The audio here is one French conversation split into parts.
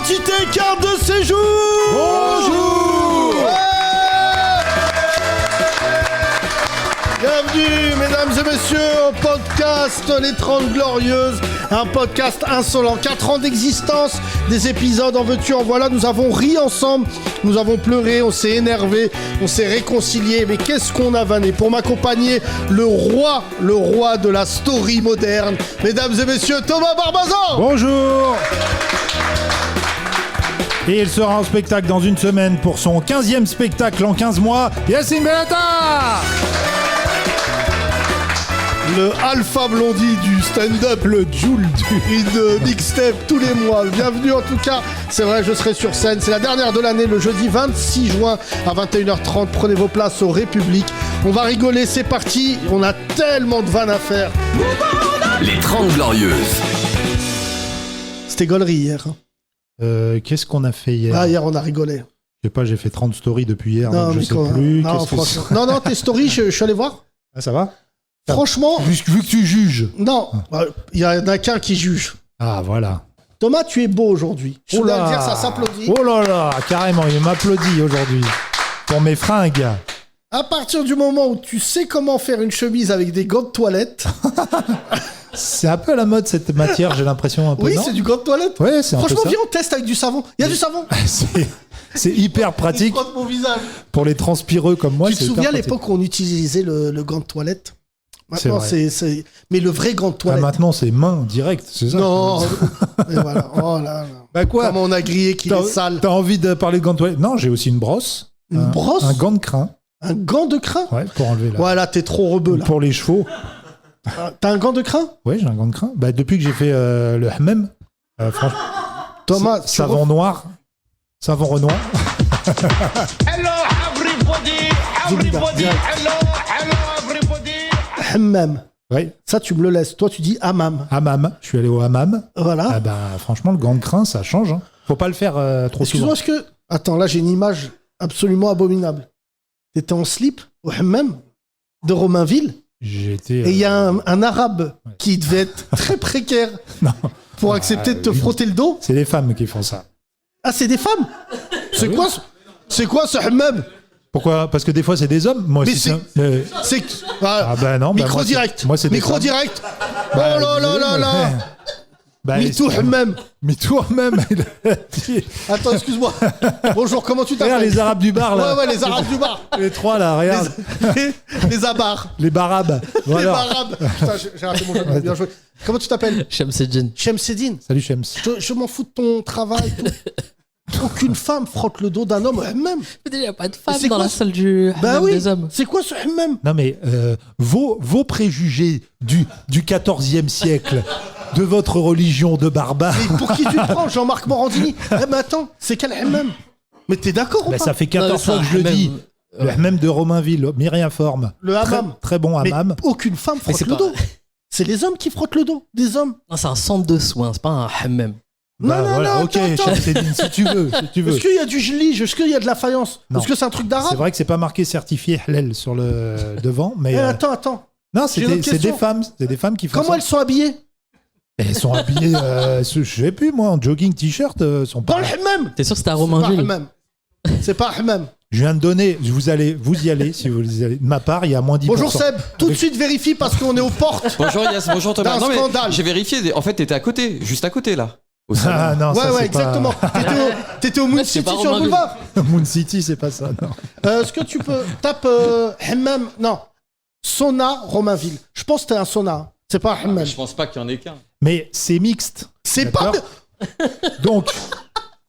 Identité, carte de séjour. Bonjour. Bienvenue, mesdames et messieurs, au podcast Les 30 Glorieuses, un podcast insolent. 4 ans d'existence, des épisodes en veux-tu, en voilà. Nous avons ri ensemble, nous avons pleuré, on s'est énervé, on s'est réconcilié. Mais qu'est-ce qu'on a vanné. Pour m'accompagner, le roi de la story moderne. Mesdames et messieurs, Thomas Barbazan. Bonjour. Et il sera en spectacle dans une semaine pour son 15e spectacle en 15 mois, Yacine Bellatar. Le Alpha Blondie du stand-up, le Joule du mixtape tous les mois. Bienvenue en tout cas, c'est vrai, je serai sur scène. C'est la dernière de l'année, le jeudi 26 juin à 21h30. Prenez vos places au République. On va rigoler, c'est parti. On a tellement de vannes à faire. Les 30 Glorieuses. C'était gaulerie hier. Qu'est-ce qu'on a fait hier? Ah, hier on a rigolé. Je sais pas, j'ai fait 30 stories depuis hier, Non, donc je mais sais quoi, plus. non, Qu'est-ce que franchement. Non, tes stories, je suis allé voir. Ah, ça va? Franchement, Vu que tu juges. non, il y en a qu'un qui juge. Ah, voilà. Thomas, tu es beau aujourd'hui. Je Oh dois là. le dire, ça s'applaudit. Oh là là, carrément, il m'applaudit aujourd'hui. Pour mes fringues. À partir du moment où tu sais comment faire une chemise avec des gants de toilette. C'est un peu à la mode cette matière, j'ai l'impression un peu. Oui, non c'est du gant de toilette. Ouais, c'est un peu Franchement, ça. viens, on teste avec du savon. Il y a du savon. C'est hyper pratique Il frotte mon visage. pour les transpireux comme moi. Tu te c'est hyper souviens à pratique. l'époque où on utilisait le gant de toilette? Maintenant, c'est. Mais le vrai gant de Ah, toilette. maintenant, c'est main direct, c'est ça? Non. Et voilà. Oh là là. Bah quoi? Comment on a grillé qu'il est sale. T'as envie de parler de gants de toilette? Non, j'ai aussi une brosse. Une brosse? Un gant de crin. Un gant de crin? Ouais, pour enlever là. Ouais, là, t'es trop rebeu, là. Pour les chevaux. T'as un gant de crin? Ouais, j'ai un gant de crin. Bah, depuis que j'ai fait le hammam, franchement. Thomas, Savon noir. Savon renoir. Hello everybody, hello everybody. Hammam. Ouais, Ça, tu me le laisses. Toi, tu dis hammam. hammam. Je suis allé au hammam. Voilà. Ah bah, franchement, le gant de crin, ça change. Hein. Faut pas le faire trop souvent. Excuse-moi, est-ce que. Attends, là, j'ai une image absolument abominable. T'étais en slip au hammam de Romainville. J'ai été. Et il y a un arabe qui devait être très précaire Non. pour accepter de te oui. frotter le dos. C'est les femmes qui font ça. Ah, c'est des femmes? C'est oui. quoi c'est quoi ce hammam? Pourquoi? Parce que des fois, c'est des hommes. Moi Mais aussi, c'est- C'est. Ah bah non. bah Micro moi, c'est- direct. Moi, c'est des Micro femmes. direct. Bah, Oh là là là là. Bah, MeToo c'est- hammam. MeToo même. Il a dit. Attends, excuse-moi. Bonjour, comment tu Regarde t'appelles? les Arabes du bar là. Ouais, les arabes du bar. Les trois là, regarde. Les abars. Les barabes. Les Voilà. barabes. Putain, j'ai raté mon jeu. Bien joué. Comment tu t'appelles? Shamseddin. Shemseddine. Salut Shems. Je m'en fous de ton travail. Aucune femme frotte le dos d'un homme au hammam. Il n'y a pas de Mais femme c'est dans quoi la salle du Bah hammam oui. des hommes. C'est quoi ce hammam? Non mais vos préjugés du 14e siècle de votre religion de barbare, Mais pour qui tu te prends, Jean-Marc Morandini? Eh ben attends, c'est quel hammam? Mais t'es d'accord ou bah, pas? ça fait 14 Non, fois mais que je le c'est un dis. hammam. Le hammam de Romainville, Myriaforme. Le Très, hammam. très bon Mais hammam. aucune femme Mais frotte c'est le pas- dos. C'est les hommes qui frottent le dos. Des hommes. Non, c'est un centre de soins, c'est pas un hammam. Bah non, voilà, non, ok, attends. Shamseddine, si tu veux, si tu veux. Est-ce qu'il y a du gelige? Est-ce qu'il y a de la faïence? Non. Est-ce que c'est un truc C'est d'arabe? vrai que c'est pas marqué certifié halal sur le devant, mais Eh, attends. non, j'ai une autre c'est question. des femmes qui font Comment ça. elles sont habillées? Elles sont habillées, je sais plus moi, en jogging t-shirt, sont Dans pas. le hammam. T'es sûr que c'était à C'est pas un Romainville? hammam. C'est pas un hammam. Je viens de donner, vous y allez si vous y allez. De ma part, il y a moins 10%. Bonjour Seb, tout de suite vérifie parce qu'on est aux portes. Bonjour Yass, bonjour Thomas. D'un Non, mais scandale. j'ai vérifié, en fait t'étais à côté, juste à côté là. Au salon. Ah non, ça, Ouais, c'est exactement. T'étais au Moon c'est City pas sur le Romainville. boulevard. Pas... Moon City, c'est pas ça, non. Est-ce que tu peux tape hammam? Non, sauna Romainville. Je pense que t'es un sauna. C'est pas un hammam. Je pense pas qu'il y en ait qu'un. Mais c'est mixte. C'est pas. D'accord. Donc,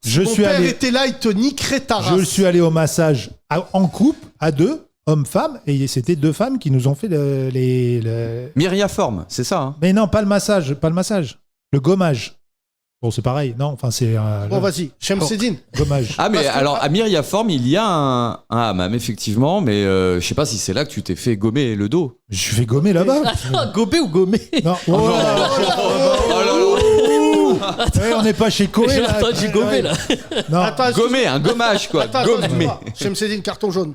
je Mon suis père allé, était là, il te niquerait ta race. je suis allé au massage en couple à deux, hommes-femmes, et c'était deux femmes qui nous ont fait le... Myriaforme, c'est ça. Hein. Mais non, pas le massage, le gommage. Bon, c'est pareil, non, enfin c'est Bon, vas-y, Shamseddine. gommage. Ah mais Parce que- alors à Myriaforme il y a un hammam effectivement, mais je sais pas si c'est là que tu t'es fait gommer le dos. Je vais gommer là-bas. Attends, gobé ou gommé? Non, oh là là. Ouais, on n'est pas chez Coé J'ai là. entendu gommer là. Non, Attends, excuse- Gommer, un gommage quoi. Attends, Gommer. excuse-moi. Shamseddine, carton jaune.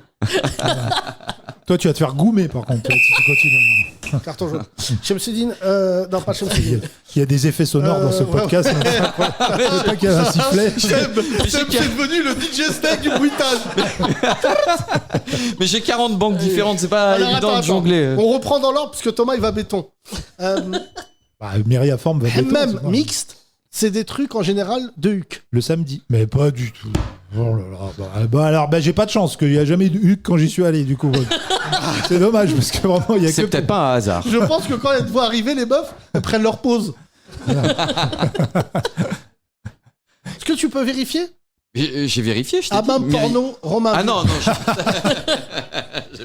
Toi, tu vas te faire goumer, par contre, si tu continues. Carton jaune. Shamsuddin, non pas Shamsuddin. Il y a des effets sonores dans ce ouais, podcast. ouais. Je sais pas qu'il y a un sifflet. Seb, c'est devenu le DJ Snake du bruitage. Mais j'ai 40 banques différentes, c'est pas Alors, évident attends, de jongler. On reprend dans l'ordre parce que Thomas il va béton. Bah, Myriaforme va béton, Même c'est pas- mixte, c'est des trucs en général de huc. Le samedi. Mais pas du tout. Oh là là. Bah, alors, j'ai pas de chance, qu'il n'y a jamais eu de huc quand j'y suis allé, du coup. C'est dommage, parce que vraiment, il y a C'est que... peut-être pas un hasard. Je pense que quand elles te voient arriver, les meufs, elles prennent leur pause. Est-ce que tu peux vérifier? J'ai vérifié, je t'ai dit. Hammam porno, Romain. Ah non, non,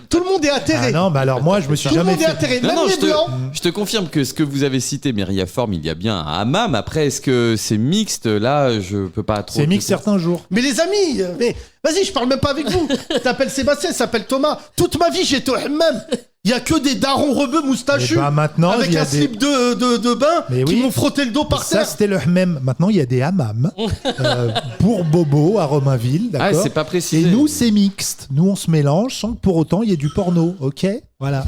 Tout le monde est atterré. Ah non, mais alors moi, je me suis Tout le jamais monde est fait... atterré, Non, même non, les blancs. je te confirme que ce que vous avez cité, Myriaforme, il y a bien un hammam. Après, est-ce que c'est mixte? Là, je peux pas trop. C'est mix certains jours. Mais les amis, mais vas-y, je parle même pas avec vous. T'appelles Sébastien, il s'appelle Thomas. Toute ma vie, j'étais au hammam. Il y a que des darons rebeux moustachus Et bah maintenant, avec il y a un des... slip de bain Mais qui oui. m'ont frotté le dos par Ça, terre. c'était le même. Maintenant, il y a des hammams pour Bobo à Romainville, Ah, d'accord. c'est pas Et précisé. nous, c'est mixte. Nous, on se mélange sans que pour autant il y ait du porno, ok? Voilà.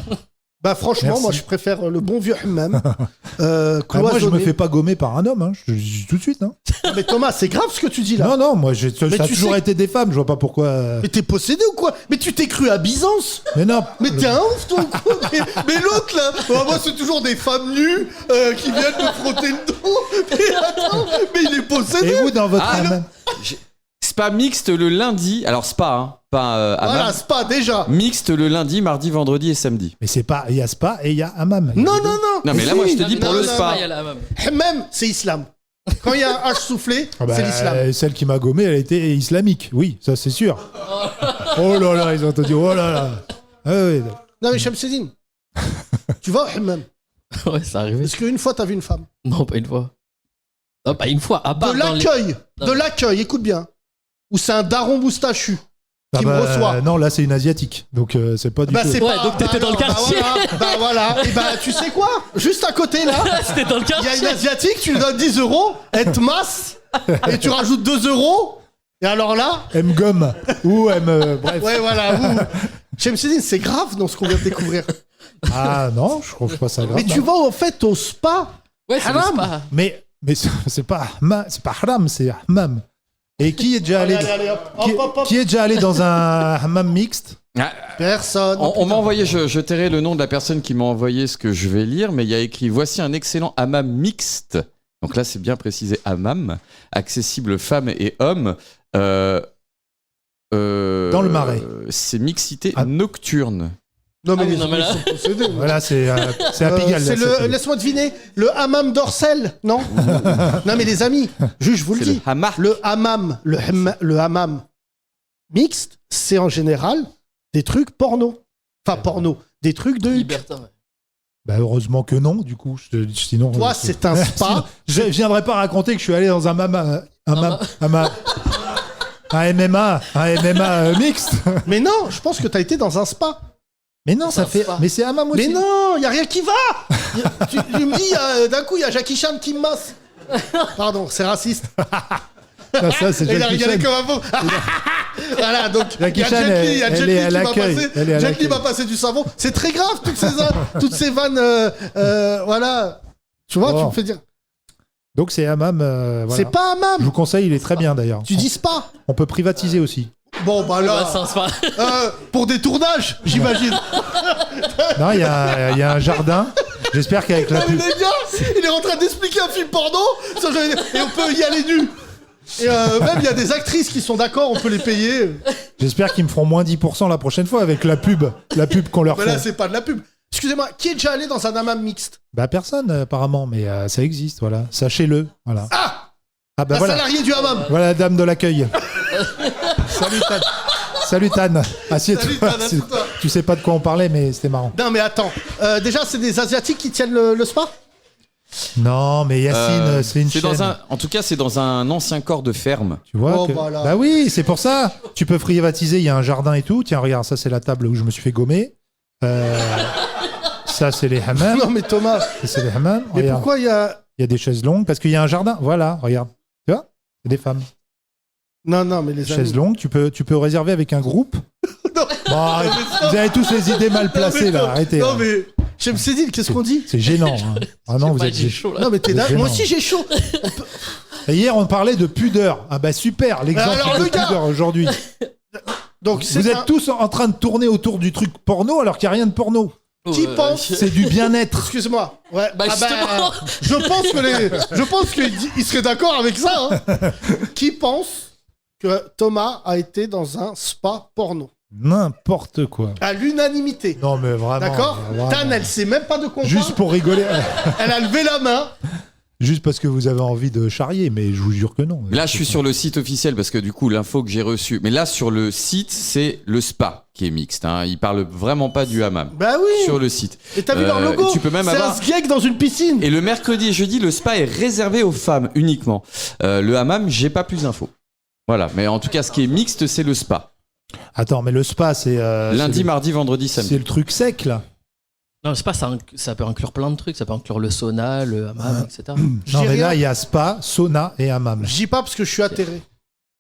Bah franchement, Merci. moi je préfère le bon vieux hammam. Ah, moi, je me cloisonné. fais pas gommer par un homme, hein. Je dis tout de suite. Hein. Mais Thomas, c'est grave ce que tu dis là. Non, non, moi, ça Mais a tu toujours sais- été des femmes. Je vois pas pourquoi. Mais t'es possédé ou quoi? Mais tu t'es cru à Byzance? Mais non. Mais t'es un ouf toi ou quoi? Mais l'autre là, moi c'est toujours des femmes nues qui viennent me frotter le dos. Mais attends, mais il est possédé. Et vous, dans votre Ah, hammam? Spa mixte le lundi. Alors, spa, hein, pas hammam. Voilà, spa déjà. Mixte le lundi, mardi, vendredi et samedi. Mais c'est pas. Il y a spa et il y a hammam. Non, non, non. Non, mais là, moi, je te dis pour le spa. Il y a la même. Hammam, c'est islam. Quand il y a un H soufflé, Ah bah, c'est l'islam. celle qui m'a gommé, elle était islamique. Oui, ça c'est sûr. Oh là là, ils ont entendu. Oh là là. Ah oui. Non mais Shamsuddin, tu vas au hammam. Ouais, c'est arrivé. Est-ce qu'une fois t'as vu une femme? Non, pas une fois. Non, pas une fois. À part De dans les- l'accueil, Non. de l'accueil, écoute bien. Ou c'est un daron moustachu Ah qui bah, me reçoit. non, là c'est une asiatique. Donc c'est pas du Bah tout. c'est Ouais, pas. donc t'étais dans le non, quartier. Bah voilà. Et bah tu sais quoi? Juste à côté là, C'était dans le il y a quartier. une asiatique, tu lui donnes 10 €, elle te masse et tu rajoutes 2 €. Et alors là, Elle me gomme. Ou elle me. Bref. ouais voilà. Ouh. Shamsuddin, c'est grave dans ce qu'on vient de découvrir. Ah non, je trouve pas ça grave. Mais tu vas en fait au spa. Ouais, c'est le Haram. spa. Mais c'est pas haram, c'est hammam. Et qui est déjà allé Allez, allez, hop, qui, hop, hop, hop. qui est déjà allé dans un hammam mixte? Ah, Personne. on m'a envoyé, je tairai le nom de la personne qui m'a envoyé ce que je vais lire, mais il y a écrit: voici un excellent hammam mixte. Donc là, c'est bien précisé, hammam, accessible femmes et hommes. Dans le Marais. C'est mixité Ah. nocturne. Non mais, Ah oui, les non, mais là- ils sont possédés. Voilà, c'est à Pigalle. c'est là, le, laisse-moi deviner, le hammam d'Orcel, non? Non mais les amis, je vous le C'est le dis, hammam. le hammam mixte, c'est en général des trucs porno. Enfin porno, des trucs de huc. Libertin, ouais. Bah heureusement que non, du coup. Sinon. Toi, c'est un spa. Je viendrais pas raconter que je suis allé dans un MMA mixte. Mais non, je pense que t'as été dans un spa. Mais non, ça un fait. spa. Mais c'est hammam aussi. Mais non, y a rien qui va. Tu me dis, d'un coup, il y a Jackie Chan qui me masse. Pardon, c'est raciste. Ah, ça, c'est Et il a Jackie rigolé Chan. comme un faux. Voilà, donc Jackie il y a Chan, Jet Li, il y a elle Jet est Li à qui va l'accueil. passer. Elle est à Jet Li l'accueil. va passer du savon. C'est très grave, toutes ces vannes. Voilà. Tu vois, Oh. tu me fais dire. Donc c'est hammam. Voilà. C'est pas un Je hammam. vous conseille, il est très bien d'ailleurs. Tu dis spa. On peut privatiser aussi. Bon, bah Ouais, là, c'est un spa. pour des tournages, j'imagine. Non, il y a un jardin. J'espère qu'avec la Ah, mais pub. les gars, il est en train d'expliquer un film porno. Ça, et on peut y aller nu. Et même, il y a des actrices qui sont d'accord, on peut les payer. J'espère qu'ils me feront moins 10% la prochaine fois avec la pub qu'on leur Mais là, fait. c'est pas de la pub. Excusez-moi, qui est déjà allé dans un hammam mixte? Bah personne apparemment, mais ça existe, voilà. Sachez-le, voilà. Ah, Ah bah la voilà. salariée du hammam. Voilà la dame de l'accueil. Salut Tan. Salut Tan. Assieds-toi. Salut, Tan, assieds-toi. Tu sais pas de quoi on parlait, mais c'était marrant. Non, mais attends. Déjà, c'est des Asiatiques qui tiennent le spa? Non, mais Yacine, c'est une chaîne. En tout cas, c'est dans un ancien corps de ferme. Tu vois Oh, que... voilà. Bah oui, c'est pour ça. Tu peux privatiser, il y a un jardin et tout. Tiens, regarde, ça c'est la table où je me suis fait gommer. Ça c'est les hammams. Non, mais Thomas. Ça, c'est les hammams. Mais Regarde, pourquoi il y a. il y a des chaises longues parce qu'il y a un jardin. Voilà, regarde. Tu vois? C'est des femmes. Non, mais les amis. Chaises longues, tu peux réserver avec un groupe. Bon, arrête. Vous avez tous les idées mal placées, là. Arrêtez. Non, hein. mais. Chemseddine, qu'est-ce qu'on dit? C'est gênant. Hein. Ah non, vous Pas, êtes j'ai gênant. chaud là. Non, mais t'es C'est dingue. gênant. Moi aussi, j'ai chaud. Et hier, on parlait de pudeur. Ah bah super, l'exemple Alors, de le gars- pudeur aujourd'hui. Donc, c'est Vous un- êtes tous en train de tourner autour du truc porno alors qu'il n'y a rien de porno. Qui pense C'est du bien-être. Excuse-moi. Ouais. Bah, justement. Je pense qu'il serait d'accord avec ça. Hein. Qui pense que Thomas a été dans un spa porno? N'importe quoi. À l'unanimité. Non mais vraiment. D'accord. vraiment. Tan, elle sait même pas de quoi on Juste parle. pour rigoler. Elle a levé la main. Juste parce que vous avez envie de charrier, mais je vous jure que non. Là, je suis sur le site officiel parce que du coup, l'info que j'ai reçue. Mais là, sur le site, c'est le spa qui est mixte. Hein. Ils parlent vraiment pas du hammam. Bah oui. Sur le site. Et t'as vu leur logo? Tu peux même C'est avoir. un sgeg dans une piscine. Et le mercredi et jeudi, le spa est réservé aux femmes uniquement. Le hammam, j'ai pas plus d'infos. Voilà. Mais en tout cas, ce qui est mixte, c'est le spa. Attends, mais le spa, c'est. Lundi, c'est le- mardi, vendredi, C'est samedi. le truc sec là. Non, c'est pas ça peut inclure plein de trucs. Ça peut inclure le sauna, le hammam, etc. Non, mais rien. là, il y a spa, sauna et hammam. Je dis pas parce que je suis atterré.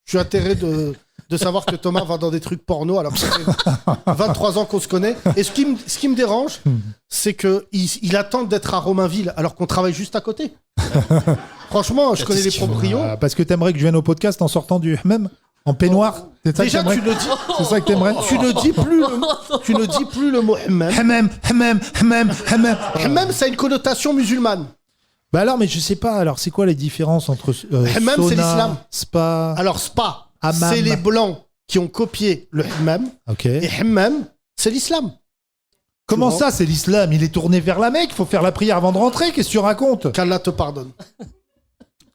Je suis atterré de savoir que Thomas va dans des trucs porno alors que ça fait 23 ans qu'on se connaît. Et ce qui me dérange, c'est qu'il attend d'être à Romainville alors qu'on travaille juste à côté. Franchement, je connais les proprios. Parce que t'aimerais que je vienne au podcast en sortant du hammam en peignoir. C'est ça Déjà, que tu t'aimerais ne dis, C'est ça que t'aimerais tu ne dis plus le, tu ne dis plus le mot hammam. Hammam, hammam, hammam, hammam. Hammam, ça a une connotation musulmane. Bah alors, mais je sais pas. Alors, c'est quoi les différences entre Hammam, sauna, c'est l'islam. spa. Alors, spa, Hammam. c'est les blancs qui ont copié le hammam. Ok. Et hammam, c'est l'islam. Comment tu ça, c'est l'islam? Il est tourné vers la Mecque. Faut faire la prière avant de rentrer. Qu'est-ce que tu racontes? Qu'Allah te pardonne.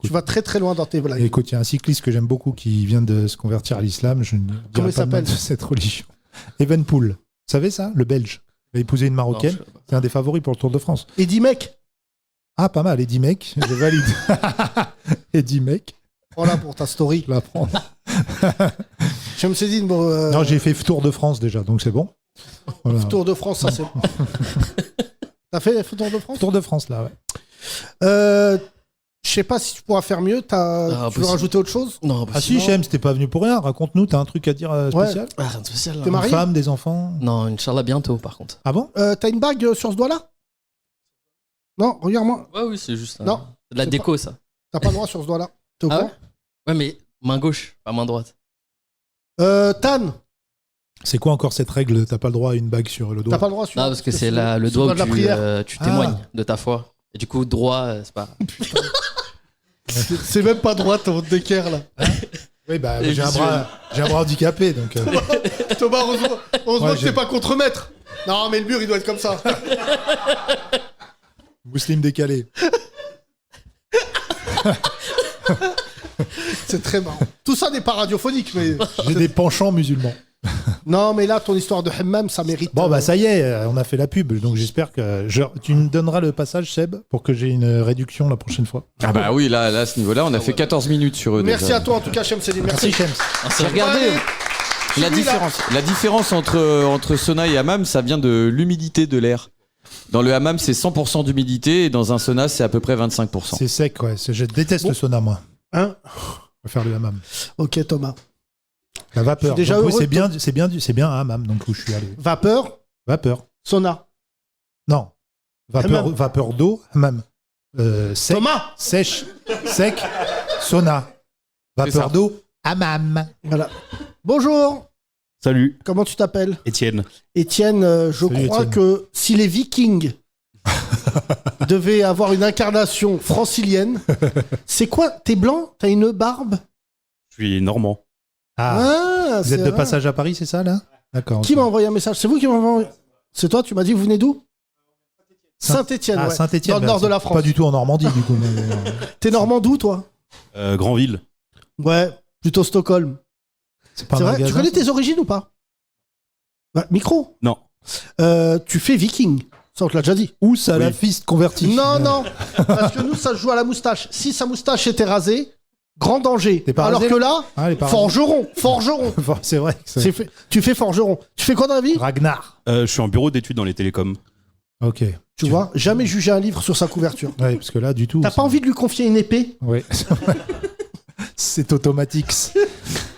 Tu vas très très loin dans tes blagues. Écoute, il y a un cycliste que j'aime beaucoup qui vient de se convertir à l'islam. Je ne dirai Comment il pas le nom s'appelle de cette religion. Evenepoel. Vous savez ça? Le Belge. Il a épousé une Marocaine. Non, je sais pas. C'est un des favoris pour le Tour de France. Et dis mec, Ah, pas mal. Eddie Mec. Je valide. Eddie Mec. voilà pour ta story. Je la prends. Je me suis dit, bon, Non, j'ai fait Tour de France déjà, donc c'est bon. Voilà. Tour de France, ça c'est. T'as fait Tour de France? Tour de France, là, ouais. Je sais pas si tu pourras faire mieux. Tu veux possible. rajouter autre chose? Non, Ah si, Chem, t'es pas venu pour rien. Raconte-nous, t'as un truc à dire spécial? Ah, rien de spécial. là. T'es marié? Une femme, des enfants? Non, Inch'Allah bientôt par contre. Ah bon? T'as une bague sur ce doigt-là? Non, regarde-moi. Ouais, oui, c'est juste. Non, c'est de la c'est déco ça. T'as pas le droit sur ce doigt-là. T'es au Ah courant? Ouais, mais main gauche, pas main droite. Tan, C'est quoi encore cette règle? T'as pas le droit à une bague sur le doigt? t'as pas le droit sur. Non, parce que c'est le le doigt où de la tu, prière. tu témoignes Ah. de ta foi. Et du coup, droit, c'est pas. C'est même pas droit ton d'équerre là. Oui, bah, Et j'ai un visuel. bras handicapé, donc. Thomas, heureusement Ouais, que j'ai- t'es pas contre-maître. Non, mais le mur il doit être comme ça. Mousseline décalé. C'est très marrant. Tout ça n'est pas radiophonique, mais. J'ai des penchants musulmans. Non, mais là, ton histoire de hammam, ça mérite. Bon, bah, ça y est, on a fait la pub, donc j'espère que. Tu me donneras le passage, Seb, pour que j'ai une réduction la prochaine fois. Ah bah oui, là, à ce niveau-là, on a fait 14 minutes sur eux. Merci déjà. à toi, en tout cas, Chemseddine. Merci. Merci, Shems. J'ai regardé Allez, la fini, là. différence. La différence entre sauna et hammam, ça vient de l'humidité de l'air. Dans le hammam, c'est 100% d'humidité et dans un sauna, c'est à peu près 25%. C'est sec, ouais. Je déteste Bon. le sauna, moi. Hein? Je préfère le hammam. Ok, Thomas. La vapeur. Je suis déjà Donc, oui, heureux c'est bien un hammam, donc où je suis allé. Vapeur, Vapeur. sauna. Non. Vapeur, Hammam. vapeur d'eau, hammam. Sec, Thomas! sèche, sec, sauna. C'est Vapeur ça. d'eau, hammam. Voilà. Bonjour, Salut, comment tu t'appelles? Étienne. Étienne, je Salut, crois Étienne. que si les Vikings devaient avoir une incarnation francilienne, c'est quoi? T'es blanc? T'as une barbe? Je suis normand. Ah, vous c'est êtes de vrai. passage à Paris, c'est ça, là? D'accord. Qui ok. m'a envoyé un message? C'est vous qui m'avez envoyé? C'est toi, tu m'as dit, vous venez d'où? Saint-Étienne, Ah, ouais. Saint-Étienne. Dans le nord de la France. Pas du tout en Normandie, du coup. T'es normand d'où, toi? Grandville. Ouais, plutôt Stockholm. C'est pas C'est un vrai? Tu magasin, connais ça tes origines ou pas? Bah, micro. Non. Tu fais viking. Ça, on te l'a déjà dit. Ou ça, la Oui. fiste convertie. Non, non. Parce que nous, ça se joue à la moustache. Si sa moustache était rasée, grand danger. T'es pas Alors rasé, que là, Ah, elle est pas forgeron. Forgeron. rasée. C'est vrai que c'est. Tu fais forgeron. Tu fais quoi dans la vie? Ragnar. Je suis en bureau d'études dans les télécoms. Ok. Tu vois, jamais juger un livre sur sa couverture. Ouais, parce que là, du tout. T'as pas envie de lui confier une épée? Oui. C'est automatique.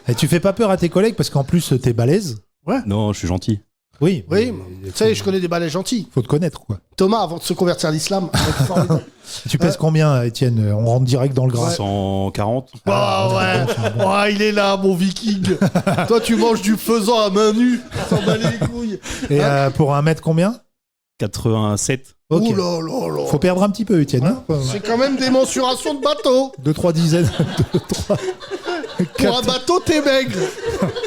Et tu fais pas peur à tes collègues parce qu'en plus, t'es balèze. Non, je suis gentil. Oui. Oui, mais tu sais, je connais des balais gentils. faut te connaître, quoi. Thomas, avant de se convertir à l'islam, un mec formidable. Tu pèses combien, Étienne? On rentre direct dans le gras. 140. Ah ouais, oh, il est là, mon viking. Toi, tu manges du faisan à main nue. T'en bats les couilles. Et pour 1 mètre combien? 87. Ok. Ouh là là là. Faut perdre un petit peu, Étienne. Hein C'est quand même des mensurations de bateau. 2-3 dizaines. Pour un bateau, t'es maigre.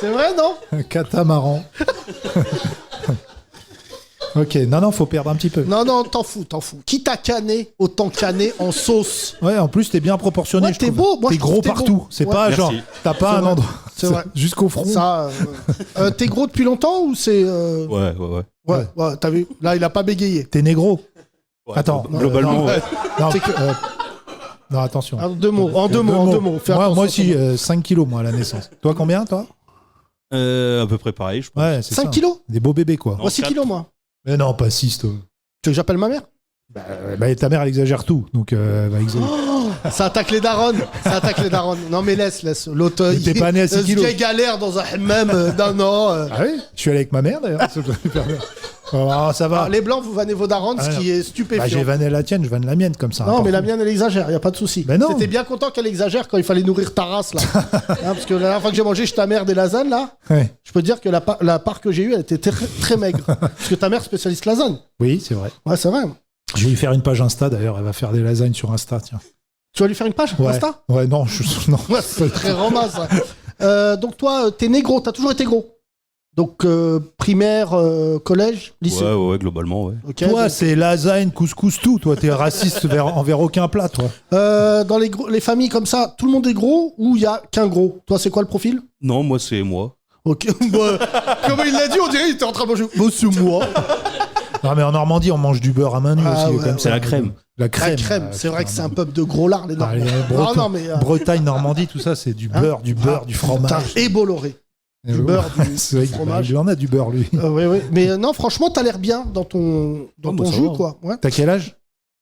C'est vrai, non? Un catamaran. Ok, non, faut perdre un petit peu. Non, t'en fous. Quitte à canner, autant canner en sauce. Ouais, en plus, t'es bien proportionné. Ouais, je t'es trouve. beau. Moi, t'es je trouve gros que t'es partout. beau. C'est Ouais. pas Merci. genre, t'as pas C'est un vrai. endroit. C'est vrai. Jusqu'au front. Ça, t'es gros depuis longtemps ou c'est... Ouais. Ouais, t'as vu? Là, il a pas bégayé. T'es négro. Attends. Globalement, non, ouais. Non, C'est que- non, attention. En deux mots. Fais Moi attention, aussi, Thomas. 5 kilos, moi, à la naissance. Toi, combien, toi? À peu près pareil, je pense. Ouais, c'est 5 ça. kilos? Des beaux bébés, quoi. Non. Moi, 6 4. kilos, moi. Mais non, pas 6, toi. Tu veux que j'appelle ma mère? Bah, ta mère, elle exagère tout. Donc, elle va exagérer. Ça attaque les darons. Non, mais laisse. L'autre, Mais t'es pas né à 6 kilos. Ce gars galère dans un hammam d'un an. Ah oui? Je suis allé avec ma mère, d'ailleurs. Ça doit lui permettre. Oh, ça va. Alors, les blancs, vous vannez vos darons, ce Ah, qui est Bah, stupéfiant. j'ai vanné la tienne, je vanne la mienne comme ça. Non, mais la mienne, elle exagère, y a pas de souci. Mais non. T'étais bien content qu'elle exagère quand il fallait nourrir ta race, là. Hein, parce que la dernière fois que j'ai mangé chez ta mère des lasagnes, là, Ouais. je peux te dire que la part que j'ai eue, elle était très, très maigre. Parce que ta mère, spécialiste lasagne. Oui, c'est vrai. Ouais, c'est vrai. Je vais lui faire une page Insta, d'ailleurs. Elle va faire des lasagnes sur Insta, tiens. Tu vas lui faire une page Ouais. Insta? Ouais, non, non. Ouais, c'est très ramasse, ça. Donc, toi, t'es né gros, t'as toujours été gros. Donc, primaire, collège, lycée. Ouais, globalement, ouais. Ok, Toi, donc, c'est lasagne, couscous, tout. Toi, t'es raciste envers aucun plat, toi. dans les familles comme ça, tout le monde est gros ou il y a qu'un gros? Toi, c'est quoi le profil? Non, moi, c'est moi. Ok. Bah, comment il l'a dit, on dirait qu'il était en train de manger. Bah, c'est moi. Non, mais en Normandie, on mange du beurre à main nue Ah, aussi. ouais, comme ouais. ça. C'est la crème. La crème. La crème, c'est vrai que c'est un peuple de gros lards, les Normands. Non, mais. Bretagne, Normandie, tout ça, c'est du beurre, du fromage. Putain, et Bolloré. Du beurre, du C'est vrai, fromage. il en a du beurre, lui. Oui. Mais non, franchement, t'as l'air bien dans ton bah, ça jus, va. quoi. Ouais. T'as quel âge?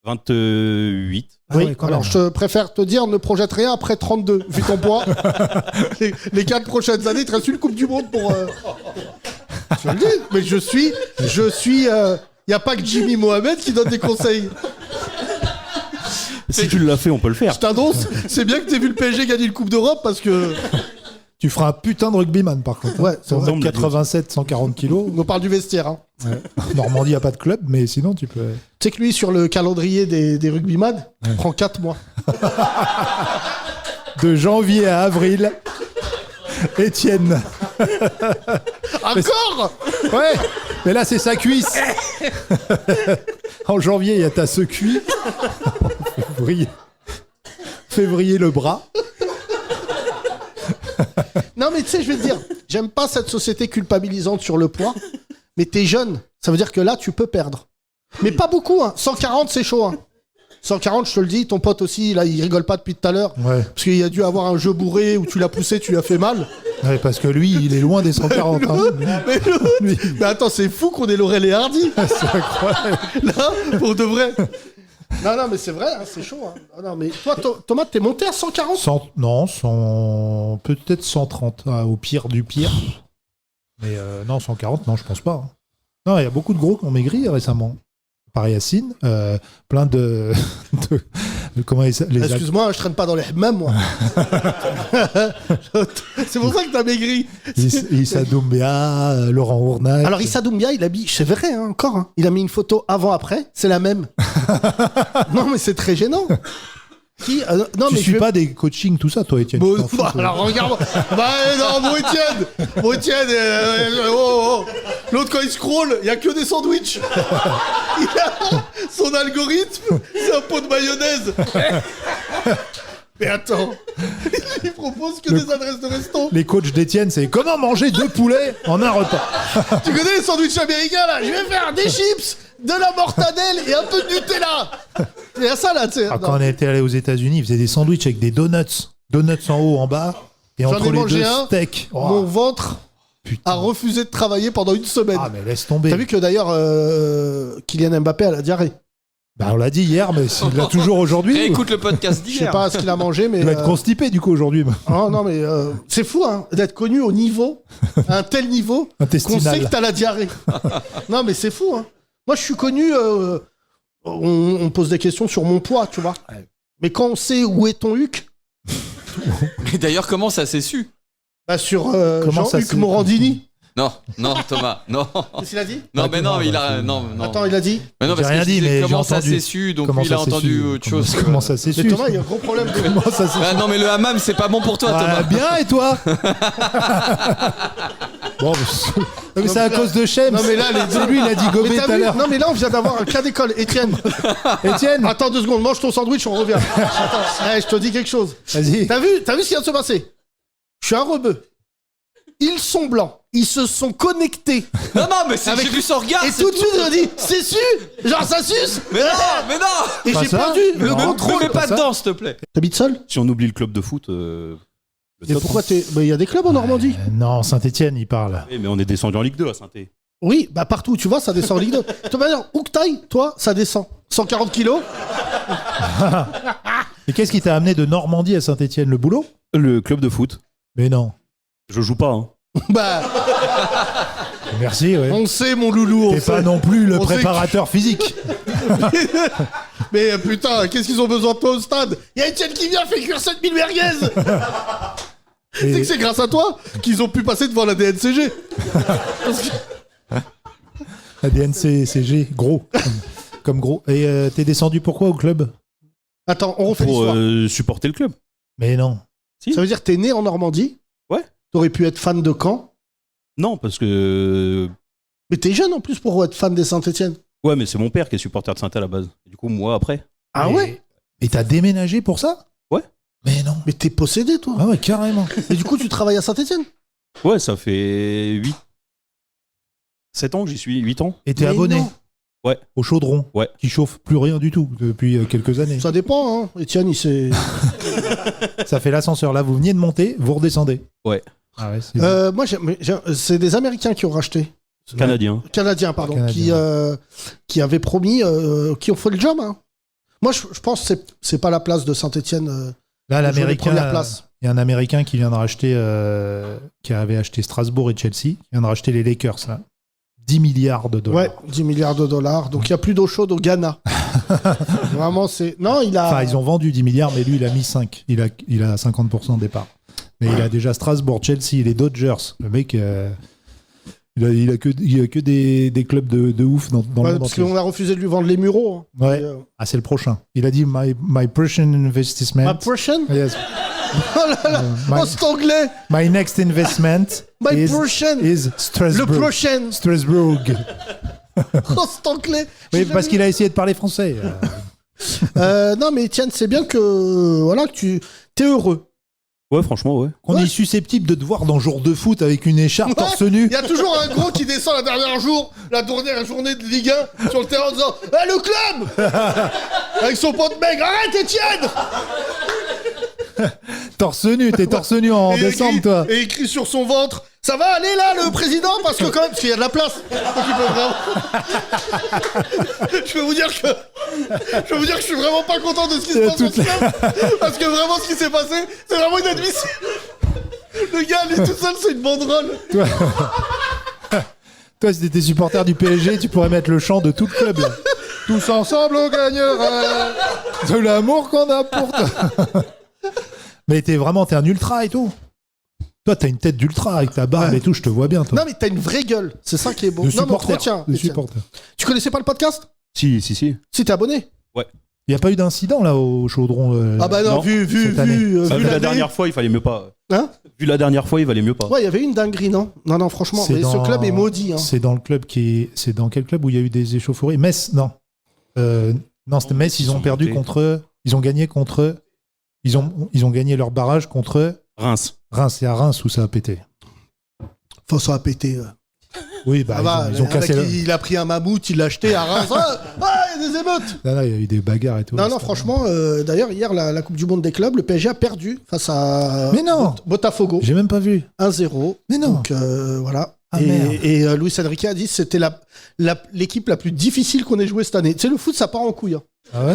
28. Ah Oui, ouais, quand alors même. je te préfère te dire, ne projette rien après 32, vu ton poids. les 4 prochaines années, il te reste une Coupe du Monde pour. Je le dis, mais je suis. Il n'y a pas que Jimmy Mohamed qui donne des conseils. Si tu l'as fait, on peut le faire. Je t'annonce, c'est bien que t'aies vu le PSG gagner une Coupe d'Europe parce que. Tu feras un putain de rugbyman, par contre. Ouais, Sur ça me l'a dit. 87, 140 kilos. On parle du vestiaire. Hein. Ouais. Normandie, il n'y a pas de club, mais sinon, tu peux. Tu sais que lui, sur le calendrier des rugbyman, il prend 4 mois. De janvier à avril, Étienne. Encore. Ouais, mais là, c'est sa cuisse. En janvier, il y a ta secuit. Février, le bras. Non, mais tu sais, je vais te dire, j'aime pas cette société culpabilisante sur le poids, mais t'es jeune, ça veut dire que là, tu peux perdre. Mais pas beaucoup, hein. 140, c'est chaud, hein. 140, je te le dis, ton pote aussi, là, il rigole pas depuis tout à l'heure. Ouais. Parce qu'il a dû avoir un jeu bourré où tu l'as poussé, tu lui as fait mal. Ouais, parce que lui, il est loin des 140. Hein. Mais attends, c'est fou qu'on ait Laurel et Hardy. C'est incroyable. Là, pour de vrai. Non, mais c'est vrai, hein, c'est chaud. Hein. Ah, non, mais toi, Thomas, t'es monté à 140 Non, peut-être 130, au pire du pire. Mais non, 140, non, je pense pas. Hein. Non, il y a beaucoup de gros qui ont maigri récemment. Par Yacine, plein de comment les Excuse-moi, je traîne pas dans les mêmes, moi. C'est pour ça que t'as maigri. Issa Doumbia, Laurent Ournac. Alors Issa Doumbia, il habille, c'est vrai hein, encore, hein. Il a mis une photo avant-après, c'est la même. Non mais c'est très gênant. Non, tu mais suis pas des coachings, tout ça, toi, Étienne. Bon, tu t'en fous, bah, toi. alors regarde. Non, mon Étienne, oh. L'autre quand il scroll, il y a que des sandwichs. Son algorithme, c'est un pot de mayonnaise. Mais attends, il propose que des adresses de resto. Les coachs d'Étienne, c'est comment manger 2 poulets en un repas. Tu connais les sandwichs américains là? Je vais faire des chips, de la mortadelle et un peu de Nutella. Il y a ça là, tu sais. Alors, quand on était allé aux États-Unis, ils faisaient des sandwichs avec des donuts. Donuts en haut, en bas. Et J'en ai entre les mangé deux, un. steak. Oh, Mon ventre putain. a refusé de travailler pendant une semaine. Ah, mais laisse tomber. T'as vu que d'ailleurs, Kylian Mbappé a la diarrhée. Bah, on l'a dit hier, mais il l'a toujours aujourd'hui. Écoute le podcast Je sais d'hier. pas ce qu'il a mangé, mais. Il doit être constipé du coup aujourd'hui. Oh, non, mais c'est fou, hein, d'être connu au niveau, à un tel niveau, qu'on sait Intestinal. que t'as la diarrhée. Non, mais c'est fou, hein. Moi, je suis connu. On me pose des questions sur mon poids, tu vois. Mais quand on sait où est ton huc, Et d'ailleurs, comment ça s'est su? bah sur Comment ça Jean-Huc s'est- Morandini. Non, Thomas, non. Qu'est-ce qu'il a dit? Non, mais non, Bah, il a. c'est- Non. Attends, il a dit. Mais non, J'ai parce rien que je dit, disais mais j'ai comment ça entendu. s'est su, donc Comment lui, il a ça s'est entendu su autre chose. Comment ça s'est Mais su Thomas, il y a un gros problème de. Comment ça s'est su Ah non, mais le hammam, c'est pas bon pour toi, Ah, Thomas. bien, et toi? Bon, mais c'est à cause de Shems. Non, mais là, C'est lui, il a dit Mais gober t'as tout à vu l'heure. Non, mais là, on vient d'avoir un cas d'école. Étienne, Étienne, attends 2 secondes, mange ton sandwich, on revient. Attends, je te dis quelque chose. vas-y. T'as vu ce qui vient de se passer? Je suis un rebeu. Ils sont blancs. Ils se sont connectés. Non, mais c'est Avec- j'ai vu son regard. Et c'est tout de suite, je dis, c'est su. Genre, ça suce. Mais non. Et Pas j'ai ça perdu le Non. contrôle. Me mets pas pas ça. dedans, s'il te plaît. T'habites seul? Si on oublie le club de foot, Et pourquoi t'es. Bah, il y a des clubs en Normandie. Non, Saint-Etienne, il parle. mais on est descendu en Ligue 2 à Saint-Étienne. Oui, bah partout, tu vois, ça descend en Ligue 2. De toute manière, où que t'ailles, toi, ça descend. 140 kilos. Et qu'est-ce qui t'a amené de Normandie à Saint-Etienne? Le boulot? Le club de foot. Mais non. Je joue pas, hein. Bah, Merci, ouais. on sait, mon loulou. On T'es sait. pas non plus le On sait préparateur physique. Mais putain, qu'est-ce qu'ils ont besoin de toi au stade? Il y a Etienne qui vient, fait cuire 7000 merguez. Tu sais que c'est grâce à toi qu'ils ont pu passer devant la DNCG. Parce que- La DNCG, gros. Comme gros. Et t'es descendu pourquoi au club? Attends, on refait Pour l'histoire. supporter le club. Mais non. Ça veut dire que t'es né en Normandie? Ouais. T'aurais pu être fan de Caen? Non, parce que. Mais t'es jeune en plus pour être fan des Saint-Etienne. Ouais, mais c'est mon père qui est supporter de Saint-Étienne à la base. Et du coup, moi après. Ah Et- ouais? Et t'as déménagé pour ça? Ouais. Mais non. Mais t'es possédé, toi. Ah ouais, carrément. Et du coup, tu travailles à Saint-Etienne? Ouais, ça fait 7 ans que j'y suis, 8 ans. Et t'es Mais abonné? non. Ouais. Au chaudron? Ouais. Qui chauffe plus rien du tout depuis quelques années. Ça dépend, hein. Etienne, il s'est. Ça fait l'ascenseur. Là, vous veniez de monter, vous redescendez. Ouais. Ah ouais, c'est Moi, c'est des Américains qui ont racheté. Canadien. Canadiens, pardon. Canadiens. Qui avaient promis, qui ont fait le job, hein. Moi, je pense que c'est pas la place de Saint-Etienne. Là, de jouer les l'Américain, premières places. il y a un Américain qui vient de racheter, qui avait acheté Strasbourg et Chelsea, qui vient de racheter les Lakers, là. 10 milliards de dollars. Ouais, 10 milliards de dollars. Donc, il n'y a plus d'eau chaude au Ghana. Vraiment, c'est. Non, il a. Enfin, ils ont vendu 10 milliards, mais lui, il a mis 5. Il a 50% de départ. Mais il a déjà Strasbourg, Chelsea, les Dodgers. Le mec, il a que des clubs de ouf dans le Ouais, monde parce entier. qu'on a refusé de lui vendre les Mureaux. Hein. Ouais. Et, Ah, c'est le prochain. Il a dit my Prussian investment. Ma prochaine Yes. Oh là là Oh, cet anglais My next investment My prochaine is Le Strasbourg. prochain Strasbourg. Oh, cet anglais Oui, J'ai parce jamais- qu'il a essayé de parler français. Non, mais Étienne, c'est bien que. Voilà, que tu. T'es heureux. Ouais, franchement, ouais. Qu'on Ouais. est susceptible de te voir dans jour de foot avec une écharpe torse nu. Il y a toujours un gros qui descend la dernière journée de Ligue 1 sur le terrain en disant Ah, le club Avec son pote mec, arrête Étienne Torse nu, t'es torse nu en Et décembre, écrit- toi. Et écrit sur son ventre Ça va aller là, le président Parce que quand même, parce qu'il y a de la place. Donc il peut vraiment. Je peux vous dire que je suis vraiment pas content de ce qui se Il y a passe au toutes les- club. Parce que vraiment, ce qui s'est passé, c'est vraiment inadmissible. Le gars, lui tout seul, c'est une banderole. Toi, si t'étais supporter du PSG, tu pourrais mettre le chant de tout le club. Là. Tous ensemble, on gagnera de l'amour qu'on a pour toi. Mais t'es un ultra et tout. Toi, t'as une tête d'ultra avec ta barbe Ouais. et tout, je te vois bien, toi. Non, mais t'as une vraie gueule. C'est ça qui est beau. De Non, mais on te supporter. retient. De Étienne. supporter. Tu connaissais pas le podcast Si. Si, t'es abonné. Il n'y a pas eu d'incident là au chaudron. Ah bah non, non, vu cette année. vu Vu la l'année. dernière fois, il fallait mieux pas. Hein Vu la dernière fois, il valait mieux pas. Ouais, il y avait une dinguerie, non Non, franchement, C'est mais dans- ce club est maudit. Hein. C'est dans le club c'est dans quel club où il y a eu des échauffourées? Metz, non. Non, c'était Metz, ils ont perdu montés. contre. Ils ont gagné contre. Ils ont gagné leur barrage contre Reims. Reims. C'est à Reims où ça a pété. Faut ça a pété. Oui, bah, Ah bah, ils ont le mec, cassé. il a pris un mammouth, il l'a acheté à Reims. Il y a des émeutes. Là, il y a eu des bagarres et tout. Non, C'était- franchement, d'ailleurs, hier, la Coupe du Monde des clubs, le PSG a perdu face à Mais non. Botafogo. J'ai même pas vu. 1-0. Mais non. Donc, voilà. Ah, merde. et Luis Enrique a dit que c'était l'équipe la plus difficile qu'on ait jouée cette année. Tu sais, le foot, ça part en couille. Hein. Ah ouais.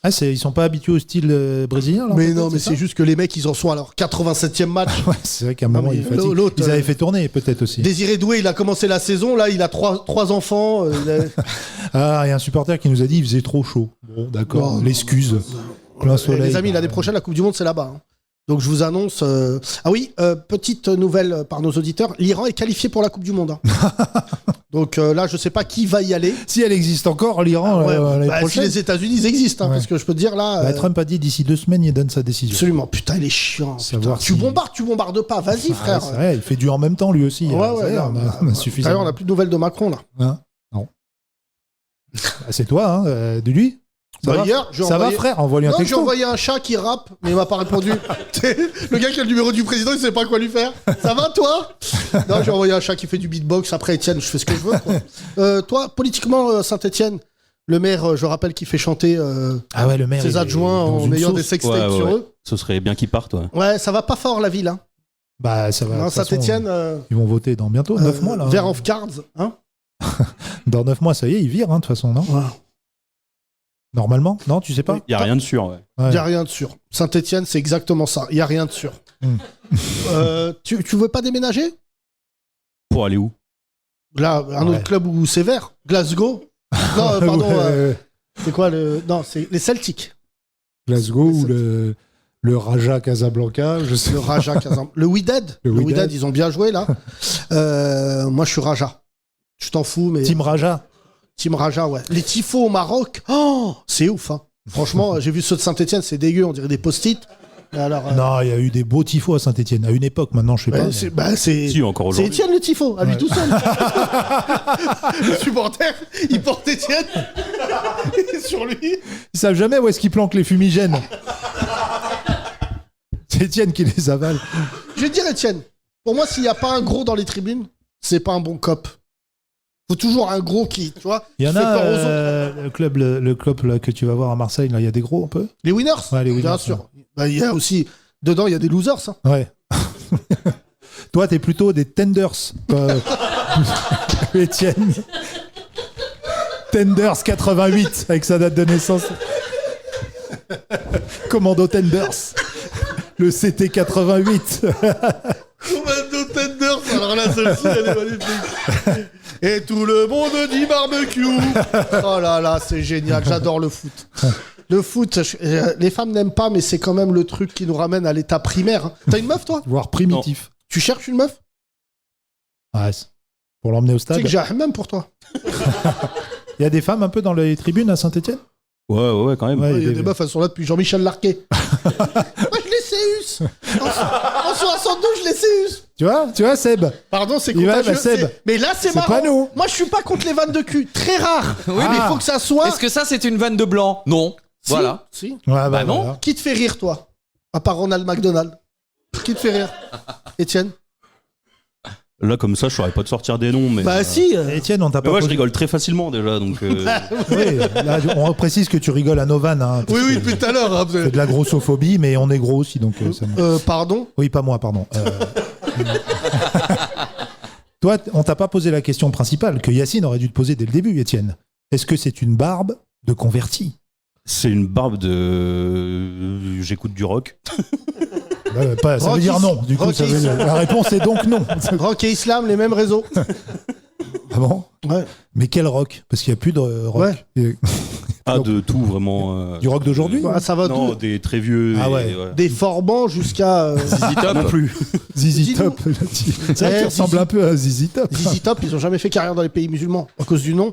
Ah, ils sont pas habitués au style brésilien là, Mais peut-être, non, mais ça c'est juste que les mecs, ils en sont à leur 87e match. Ouais, c'est vrai qu'à un Non, moment mais ils fatiguent. l'autre, Ils avaient fait tourner peut-être aussi. Désiré Doué, il a commencé la saison, là, il a trois enfants. Ah, il y a un supporter qui nous a dit il faisait trop chaud. Bon, d'accord. Non, L'excuse. Plein soleil. Les amis, l'année prochaine, la Coupe du Monde, c'est là-bas. Hein. Donc je vous annonce... Ah oui, petite nouvelle par nos auditeurs, l'Iran est qualifié pour la Coupe du Monde. Hein. Donc là, je sais pas qui va y aller. Si elle existe encore, l'Iran, Ouais, l'année bah, si prochaine. les États-Unis ils existent, hein, Ouais. parce que je peux te dire là... Bah, Trump a dit d'ici 2 semaines, il donne sa décision. Absolument, putain, il est chiant. Savoir putain. si- Tu bombardes pas, vas-y Ah, frère. c'est vrai, il fait du en même temps lui aussi. Ouais, Ça ouais, y est, non, on a D'ailleurs, suffisamment. on n'a plus de nouvelles de Macron là. Hein non. Ah, c'est toi, hein, de lui. Ça Bah, va, hier, j'ai ça envoyé- va frère, envoie-lui un Non, j'ai texto. envoyé un chat qui rappe, mais il m'a pas répondu. Le gars qui a le numéro du président, il sait pas quoi lui faire. Ça va, toi? Non, j'ai envoyé un chat qui fait du beatbox. Après, Étienne, je fais ce que je veux. Quoi. Toi, politiquement, Saint-Étienne, le maire, je rappelle, qui fait chanter Ah ouais, le maire. il ses est adjoints dans en une ayant sauce. des sextapes Ouais, sur ouais. eux. Ce serait bien qu'ils partent, ouais. Ouais, ça va pas fort la ville. Hein. Bah ça va. de Non, toute façon, Saint-Étienne, ils vont voter dans bientôt 9 mois là. Vert of Cards. Hein. Dans 9 mois, ça y est, ils virent hein, de toute façon, non? Ouais. Normalement, non, tu sais pas. Il n'y a rien de sûr, ouais. Il Ouais. n'y a rien de sûr. Saint-Étienne, c'est exactement ça. Il n'y a rien de sûr. Hmm. Tu veux pas déménager? Pour aller où? Là, un Ouais. autre club où c'est vert. Glasgow. Non, pardon. Ouais, C'est quoi le. Non, c'est les Celtics. Glasgow ou le Raja Casablanca, je sais. Le Raja Casablanca. Le Wydad. Le Le Wydad. Wydad, ils ont bien joué là. Moi, je suis Raja. Tu t'en fous, mais. Team Raja. Team Raja, ouais. Les tifos au Maroc, oh, c'est ouf. Hein. Franchement, j'ai vu ceux de Saint-Etienne, c'est dégueu, on dirait des post-it. Et alors, Non, il y a eu des beaux tifos à Saint-Etienne. À une époque, maintenant, je sais pas. mais- c'est. Si, encore C'est aujourd'hui. Étienne le tifo, à lui Ouais. tout seul. Le supporter, il porte Étienne. Et sur lui. Ils savent jamais où est-ce qu'ils planquent les fumigènes. C'est Étienne qui les avale. Je vais te dire, Étienne, pour moi, s'il n'y a pas un gros dans les tribunes, c'est pas un bon cop. Faut toujours un gros qui, tu vois, Il y en qui fait a peur aux autres. le club là, que tu vas voir à Marseille, là, il y a des gros un peu. Les winners, Ouais, les winners, bien sûr. Bah, il y a aussi, dedans, il y a des losers. Hein. Ouais. Toi, t'es plutôt des tenders. toi, Étienne. Tenders 88 avec sa date de naissance. Commando Tenders. Le CT 88. Commando Tenders, alors là, celle-ci, elle est magnifique. Et tout le monde dit barbecue. Oh là là, c'est génial, j'adore le foot. Le foot, les femmes n'aiment pas, mais c'est quand même le truc qui nous ramène à l'état primaire. Hein. T'as une meuf, toi? Voire primitif. Tu cherches une meuf? Ouais, pour l'emmener au Tu sais stade. que j'ai un même pour toi. Il y a des femmes un peu dans les tribunes à Saint-Etienne. Ouais, quand même. Ouais, Il y a des meufs, elles sont là depuis Jean-Michel Larquet. Moi, je l'ai Céus. En 62, je l'ai Céus. Tu vois, Seb. Pardon, c'est Il va, contagieux. bah, Seb. Mais là, c'est C'est marrant. pas nous. Moi, je suis pas contre les vannes de cul. Très rare. Oui, mais il Ah. faut que ça soit... Est-ce que ça, c'est une vanne de blanc? Non. Si, Voilà. Si. Ouais, Bah non. voilà. Qui te fait rire, toi? À part Ronald McDonald. Qui te fait rire? Étienne? Là, comme ça, je saurais pas de sortir des noms, mais. Bah si. Étienne, on t'a Mais pas ouais, je posé- rigole très facilement déjà, donc. Oui, là, on précise que tu rigoles à nos vannes. Hein, parce Oui, que depuis tout à l'heure. Hein, c'est de la grossophobie, mais on est gros aussi, donc ça me- pardon? Oui, pas moi, pardon. Toi, on t'a pas posé la question principale que Yacine aurait dû te poser dès le début, Étienne. Est-ce que c'est une barbe de converti? C'est une barbe de. J'écoute du rock. Ça veut Rock dire is- non. Du coup, rock ça veut is- dire- la réponse est donc non. Rock et Islam, les mêmes réseaux. Ah bon? Ouais. Mais quel rock? Parce qu'il n'y a plus de rock. Ouais. Et- Ah, Donc, de tout, vraiment. Du rock d'aujourd'hui? Ouais, ça va Non, tout. des très vieux. Ah et- ouais. Des Forbans jusqu'à... Zizi Top. Non plus. ZZ Dis-nous. Top. C'est vrai Eh, qu'il ressemble un peu à ZZ Top. ZZ Top, ils ont jamais fait carrière dans les pays musulmans. À cause du nom.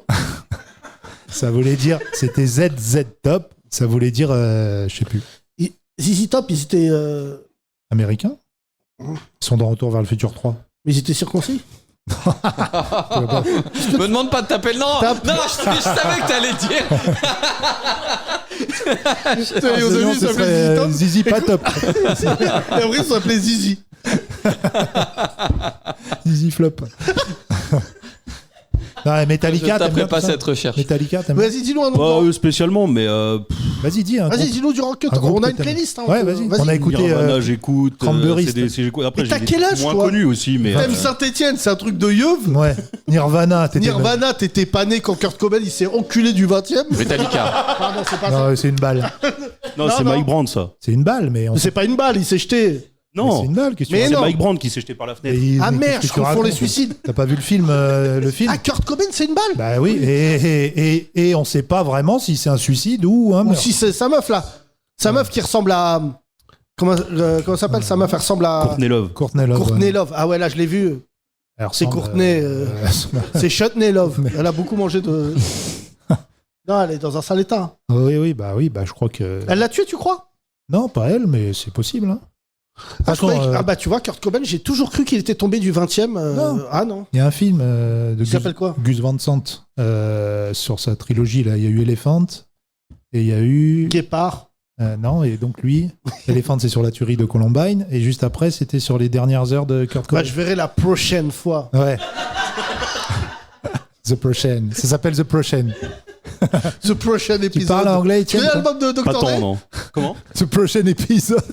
Ça voulait dire, c'était ZZ Top. Ça voulait dire, je sais plus, ZZ Top, ils étaient... américain. Ils sont de retour vers le futur 3. Mais ils étaient circoncis. Me demande pas de taper le nom. Tape. Non, je savais que t'allais dire. Et au début, Sinon, ils ce s'appelaient serait ZZ Top. Zizi pas top. Et après, ils s'appelaient Zizi. Zizi flop. Non, Je Metallica, t'aimes taperai bien pas tout ça cette recherche. Metallica, t'aimes bien? Vas-y, dis-nous un nom. Pas de- eux spécialement, mais Vas-y, dis. Vas-y, dis-nous durant que un groupe on a que une t'aimes. playlist. Hein, Ouais, vas-y. On a écouté Nirvana, j'écoute. Cranberries. j'écoute. Après, Mais t'as j'ai quel des âge, moins toi connus aussi, mais. T'aimes Saint-Etienne, c'est un truc de yeuve. Ouais. Nirvana, Nirvana, t'étais pas né quand Kurt Cobain il s'est enculé du 20ème. Metallica. Pardon, c'est pas ça. Non, c'est une balle. Non, Non, c'est non. Mike Brandt, ça. C'est une balle, mais on C'est pas une balle, il s'est jeté. Mais Non. c'est une balle. Qu'est-ce que Mais tu C'est non. Mike Brandt qui s'est jeté par la fenêtre. Ah merde, qu'est-ce je que tu confonds les racontes suicides. T'as pas vu le film Ah, Kurt Cobain, c'est une balle. Bah oui, et on sait pas vraiment si c'est un suicide ou un Ou meurtre. si c'est sa meuf là. Sa meuf qui ressemble à. Comment s'appelle sa meuf? Elle ressemble à. Courtney Love. Courtney Love. Courtney ouais. Love. Ah ouais, là je l'ai vu. Elle C'est ressemble, Courtney. C'est Chutney Love. Mais- Elle a beaucoup mangé de. Non, elle est dans un sale état. oui, bah je crois que. Elle l'a tué, tu crois? Non, pas elle, mais c'est possible. Hein. Ah, je Façon, croyais que- ah bah tu vois, Kurt Cobain, j'ai toujours cru qu'il était tombé du 20ème. Non. Ah non. Il y a un film de Il s'appelle quoi? Gus Van Sant sur sa trilogie. Là, il y a eu Elephant et il y a eu. Guépard. Non, et donc lui, Elephant, c'est sur la tuerie de Columbine, et juste après, c'était sur les dernières heures de Kurt Cobain. Bah je verrai la prochaine fois. Ouais. The Prochaine. Ça s'appelle The Prochaine. Ce prochain Tu épisode. parles anglais, Tu Étienne connais l'album de Pas Dr. tant, Dre? non. Comment? The Prochaine épisode.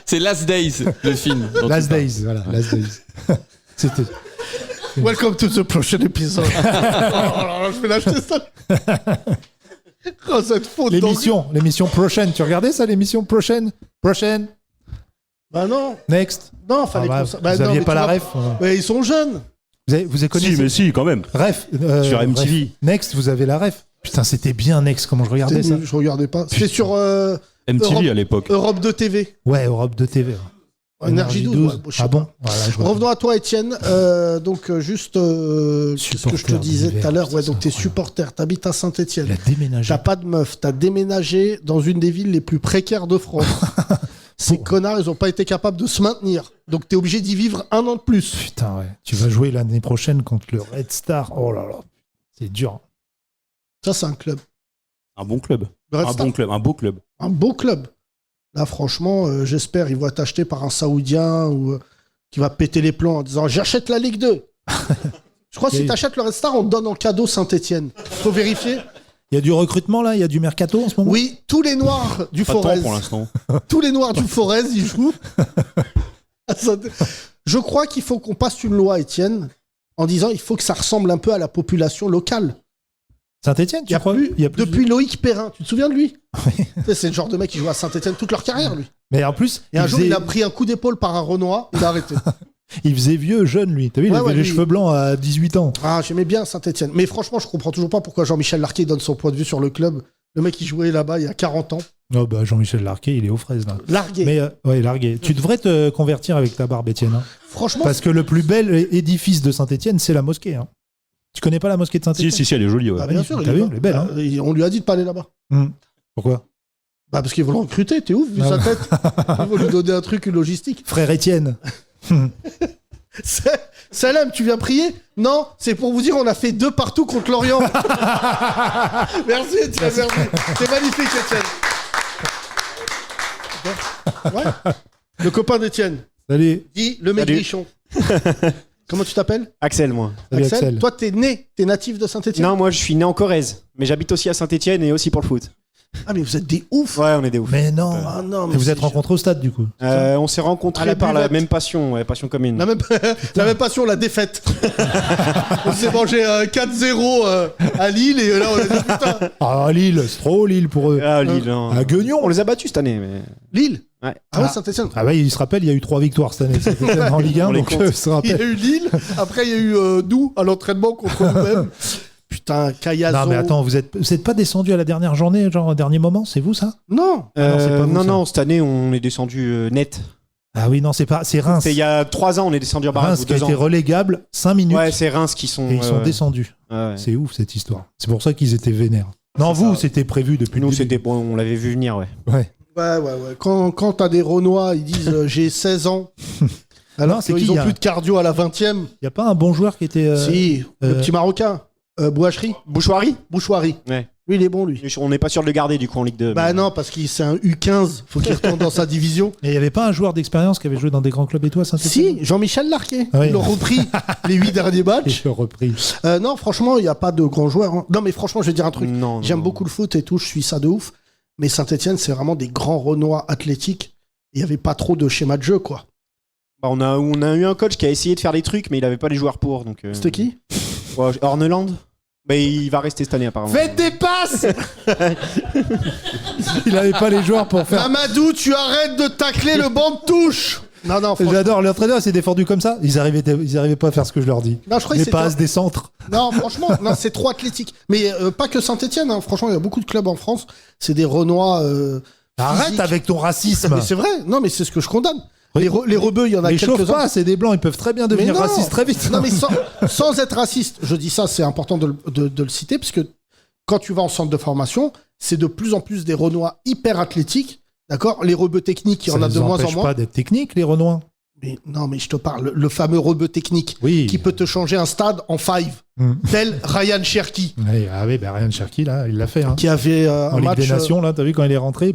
C'est Last Days, le film. dont Last tu parles. Days, voilà. Last Days. C'était. Welcome to the prochain épisode. Oh là là, je vais l'acheter ça. Oh, cette faute L'émission prochaine. Tu regardais ça, l'émission prochaine? Prochaine. Bah non. Next. Non, fallait Ah, qu'on bah, bah vous non, aviez mais pas tu la vois- ref. Mais ils sont jeunes. Vous connaissez. Si, mais si, quand même. Ref. Sur MTV. Ref. Next, vous avez la ref. Putain, c'était bien Next. Comment je regardais ça? Je regardais pas. C'était sur MTV Europe- à l'époque. Europe 2 TV. Ouais, Europe 2 TV. Énergie 12. ouais, je sais Ah pas. bon voilà, je Revenons à toi, Étienne. Donc, juste ce que je te Supporter disais tout à d'hiver, l'heure. putain, Ouais, c'est donc, t'es incroyable. supporter, t'habites à Saint-Etienne. Il a déménagé. T'as pas de meuf, t'as déménagé dans une des villes les plus précaires de France. Ces connards, ils ont pas été capables de se maintenir. Donc, t'es obligé d'y vivre un an de plus. Putain, ouais. Tu vas jouer l'année prochaine contre le Red Star. Oh là là. C'est dur. Ça, c'est un club. Un bon club. Le Red Un Star, bon club. Un beau club. un beau club. Là, franchement, j'espère ils vont être achetés par un Saoudien ou qui va péter les plombs en disant j'achète la Ligue 2. Je crois que si Ok. t'achètes le Red Star, on te donne en cadeau Saint-Etienne. Faut vérifier. Il y a du recrutement là, il y a du mercato en ce moment. Oui, tous les Noirs du Pas de temps Forez. pour l'instant. Tous les Noirs du Forez, ils jouent. Je crois qu'il faut qu'on passe une loi, Étienne, en disant il faut que ça ressemble un peu à la population locale. Saint-Etienne, Il y tu a crois? plus, Il y a plus depuis Loïc Perrin, tu te souviens de lui? Tu sais, c'est le genre de mec qui joue à Saint-Etienne toute leur carrière, lui. Mais en plus, Et un jour, faisait... il a pris un coup d'épaule par un Renoir, il a arrêté. il faisait vieux, jeune lui. T'as vu, il Ouais, avait ouais, les lui- cheveux blancs à 18 ans. Ah, j'aimais bien Saint-Etienne. Mais franchement, je comprends toujours pas pourquoi Jean-Michel Larquet donne son point de vue sur le club. Le mec, il jouait là-bas il y a 40 ans. Oh bah Jean-Michel Larquet, il est aux fraises là. Largué. Mais ouais, largué. Tu devrais te convertir avec ta barbe, Étienne. Hein. Franchement, Parce que le plus bel édifice de Saint-Etienne, c'est la mosquée. Hein. Tu connais pas la mosquée de Saint-Etienne? Si, elle est jolie, ouais. bah, bien sûr, T'as vu, va. elle est belle, hein. On lui a dit de pas aller là-bas. Pourquoi? Bah, parce qu'ils vont le recruter, t'es ouf, vu Ah sa ouais. tête. Ils vont lui donner un truc, une logistique. Frère Étienne. Salam, tu viens prier? Non, c'est pour vous dire, on a fait 2 partout contre l'Orient. Merci, Étienne, merci. C'est magnifique, Étienne. Ouais. Le copain d'Étienne. Salut. Dis le maigrichon. Comment tu t'appelles? Axel, moi. Salut, Axel. Toi, t'es natif de Saint-Etienne? Non, moi je suis né en Corrèze, mais j'habite aussi à Saint-Etienne et aussi pour le foot. Ah, mais vous êtes des oufs. Ouais, on est des ouf. Mais non. Ah non, Et vous êtes rencontrés au stade du coup? On s'est À rencontrés la par la buvette. même passion, ouais, passion commune. La même passion, la défaite. On s'est mangé 4-0 à Lille et là, on a dit putain. Ah Lille, c'est trop Lille pour eux. Ah, Lille, non. À Guignon. On les a battus cette année, mais. Lille? Ouais. Ah ouais, Ah. Saint-Etienne. Ah ouais, il se rappelle, il y a eu 3 victoires cette année. Saint-Etienne en Ligue 1, On les donc compte. il se Il y rappelle. a eu Lille, après il y a eu nous à l'entraînement contre nous-mêmes. Putain, Cayazo. Non mais attends, vous êtes pas descendu à la dernière journée, genre au dernier moment, c'est vous ça? Non. non, c'est pas vous, non, ça. non, cette année on est descendu net. Ah oui, non, c'est Reims. C'est il y a 3 ans, on est descendu en barrage. Reims ou qui a 2 été ans. relégable 5 minutes Ouais, c'est Reims qui sont. et ils sont ouais. descendus. Ouais, ouais. C'est ouf cette histoire. C'est pour ça qu'ils étaient vénères. Non, C'est vous, ça. c'était prévu depuis Nous, le début. c'était bon, on l'avait vu venir, ouais. Ouais. Ouais. Quand t'as des Renois, ils disent j'ai 16 ans. Alors Non, c'est qu'ils qui, ont y a- plus de cardio à la 20e. Il y a pas un bon joueur qui était Si, le euh, petit Marocain. Bouacherie. Bouchoirie Bouchoirie. Ouais. Lui, il est bon, lui. On n'est pas sûr de le garder du coup en Ligue 2. Bah mais- non, parce qu'il c'est un U15. Faut qu'il retourne dans sa division. Et il n'y avait pas un joueur d'expérience qui avait joué dans des grands clubs et tout à Saint-Etienne? Si, Jean-Michel Larquet. Oui. Ils l'ont repris les 8 derniers matchs. Je repris. Non, franchement, il n'y a pas de grands joueurs. hein. Non, mais franchement, je vais dire un truc. Non, J'aime non. beaucoup le foot et tout, je suis ça de ouf. Mais Saint-Etienne, c'est vraiment des grands Renois athlétiques. Il n'y avait pas trop de schéma de jeu, quoi. Bah, on a eu un coach qui a essayé de faire des trucs, mais il avait pas les joueurs pour. Donc, C'était qui ouais, Horneland. Bah, il va rester cette année apparemment. Faites des passes Il n'avait pas les joueurs pour faire. Mamadou, tu arrêtes de tacler le banc de touche. Non, franchement. J'adore, l'entraîneur s'est défendu comme ça. Ils arrivaient pas à faire ce que je leur dis. Non, je crois que Des c'est passes, des centres. Non, franchement, non, c'est trop athlétique. Mais pas que Saint-Etienne. Hein. Franchement, il y a beaucoup de clubs en France. C'est des Renois. Arrête physiques. avec ton racisme. Mais c'est vrai. Non, mais c'est ce que je condamne. Oui. Les rebeux, il y en a Les chauffe quelques-uns. pas, c'est des blancs, ils peuvent très bien Mais devenir non. racistes très vite. Non, mais sans être raciste, je dis ça, c'est important de le citer, parce que quand tu vas en centre de formation, c'est de plus en plus des Renois hyper athlétiques, d'accord. Les rebeux techniques, il y en a de moins en empêche moins. pas d'être techniques, les Renois. Mais non, mais je te parle, le fameux rebeu technique Oui. qui peut te changer un stade en 5, tel Ryan Cherki, Oui, ah oui, Ryan Cherki, là, il l'a fait. Hein. qui avait En un Ligue match. des Nations, là, t'as vu quand il est rentré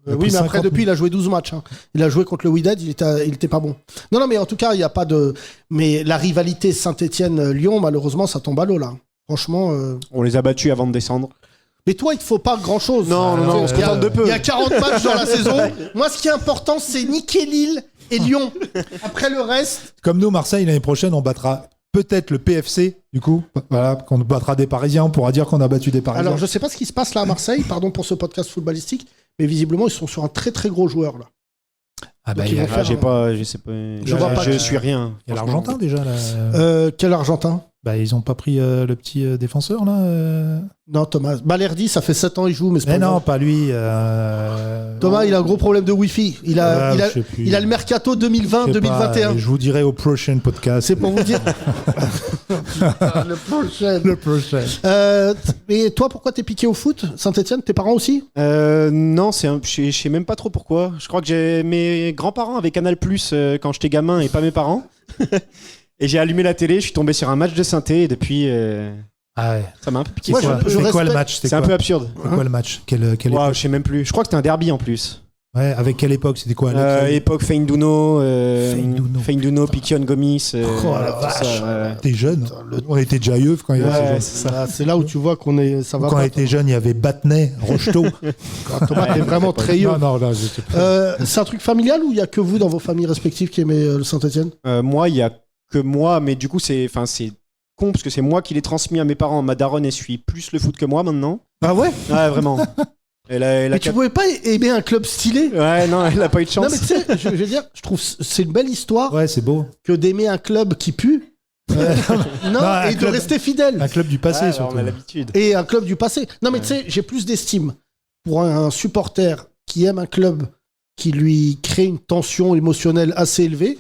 il a Oui, pris mais après, 50 depuis, il a joué 12 matchs. hein. Il a joué contre le Wydad, il était pas bon. Non, mais en tout cas, il n'y a pas de. Mais la rivalité Saint-Etienne-Lyon, malheureusement, ça tombe à l'eau, là. Franchement. On les a battus avant de descendre. Mais toi, il te faut pas grand-chose. Non, on se Il y a- contente de peu. Il y a 40 matchs dans la saison. Moi, ce qui est important, c'est niquer Lille et Lyon. Après le reste. Comme nous, Marseille, l'année prochaine, on battra peut-être le PFC, du coup. Voilà, qu'on battra des Parisiens, on pourra dire qu'on a battu des Parisiens. Alors, je sais pas ce qui se passe là à Marseille, pardon pour ce podcast footballistique, mais visiblement, ils sont sur un très très gros joueur là. Ah bah, Donc, il y a, ils vont faire- Je sais pas. Je vois pas Je que- suis rien. il y a franchement. l'Argentin déjà. Là. Quel Argentin? Bah, ils ont pas pris le petit défenseur, là. Non, Thomas. Balerdi, ça fait 7 ans il joue, mais c'est Mais pas non, grave. pas lui. Thomas, il a un gros problème de Wi-Fi. Il a je sais plus. le mercato Je sais 2020-2021. pas, je vous dirai au prochain podcast. C'est pour vous dire. Le prochain. le prochain. Et toi, pourquoi t'es piqué au foot? Saint-Etienne, tes parents aussi? Non, je sais même pas trop pourquoi. Je crois que j'ai mes grands-parents avaient Canal Plus quand j'étais gamin et pas mes parents. Et j'ai allumé la télé, je suis tombé sur un match de Saint-Étienne et depuis Ah ouais. ça m'a un peu piqué. Moi, quoi. je C'est quoi respecte- le match C'est un peu absurde. C'est quoi le match Quelle Wow, époque je sais même plus. Je crois que c'était un derby en plus. Ouais, avec quelle époque C'était quoi Époque Feindouno, Feindouno. Piquion, Gomis. Oh la tout vache. ça, ouais. T'es jeune. On était déjà yeux quand il y avait Ouais, ce c'est ça. Ah, c'est là où tu vois qu'on est. Ça va Quand on pas. était jeune, il y avait Battenay, Rocheteau. Thomas, t'es vraiment très non, young. non, j'étais pas. C'est un truc familial ou il y a que vous dans vos familles respectives qui aimez le Saint-Etienne? Moi, il y a que moi, mais du coup, c'est con parce que c'est moi qui l'ai transmis à mes parents. Ma daronne, elle suit plus le foot que moi maintenant. Ah ouais? Ouais, vraiment. Elle a Mais tu pouvais pas aimer un club stylé? Ouais, non, elle a pas eu de chance. Non, mais tu sais, je veux dire, je trouve c'est une belle histoire Ouais, c'est beau. que d'aimer un club qui pue. Non, un et de club- rester fidèle. Un club du passé, Ouais, surtout. on a l'habitude. Et un club du passé. Non, mais tu sais, j'ai plus d'estime pour un supporter qui aime un club qui lui crée une tension émotionnelle assez élevée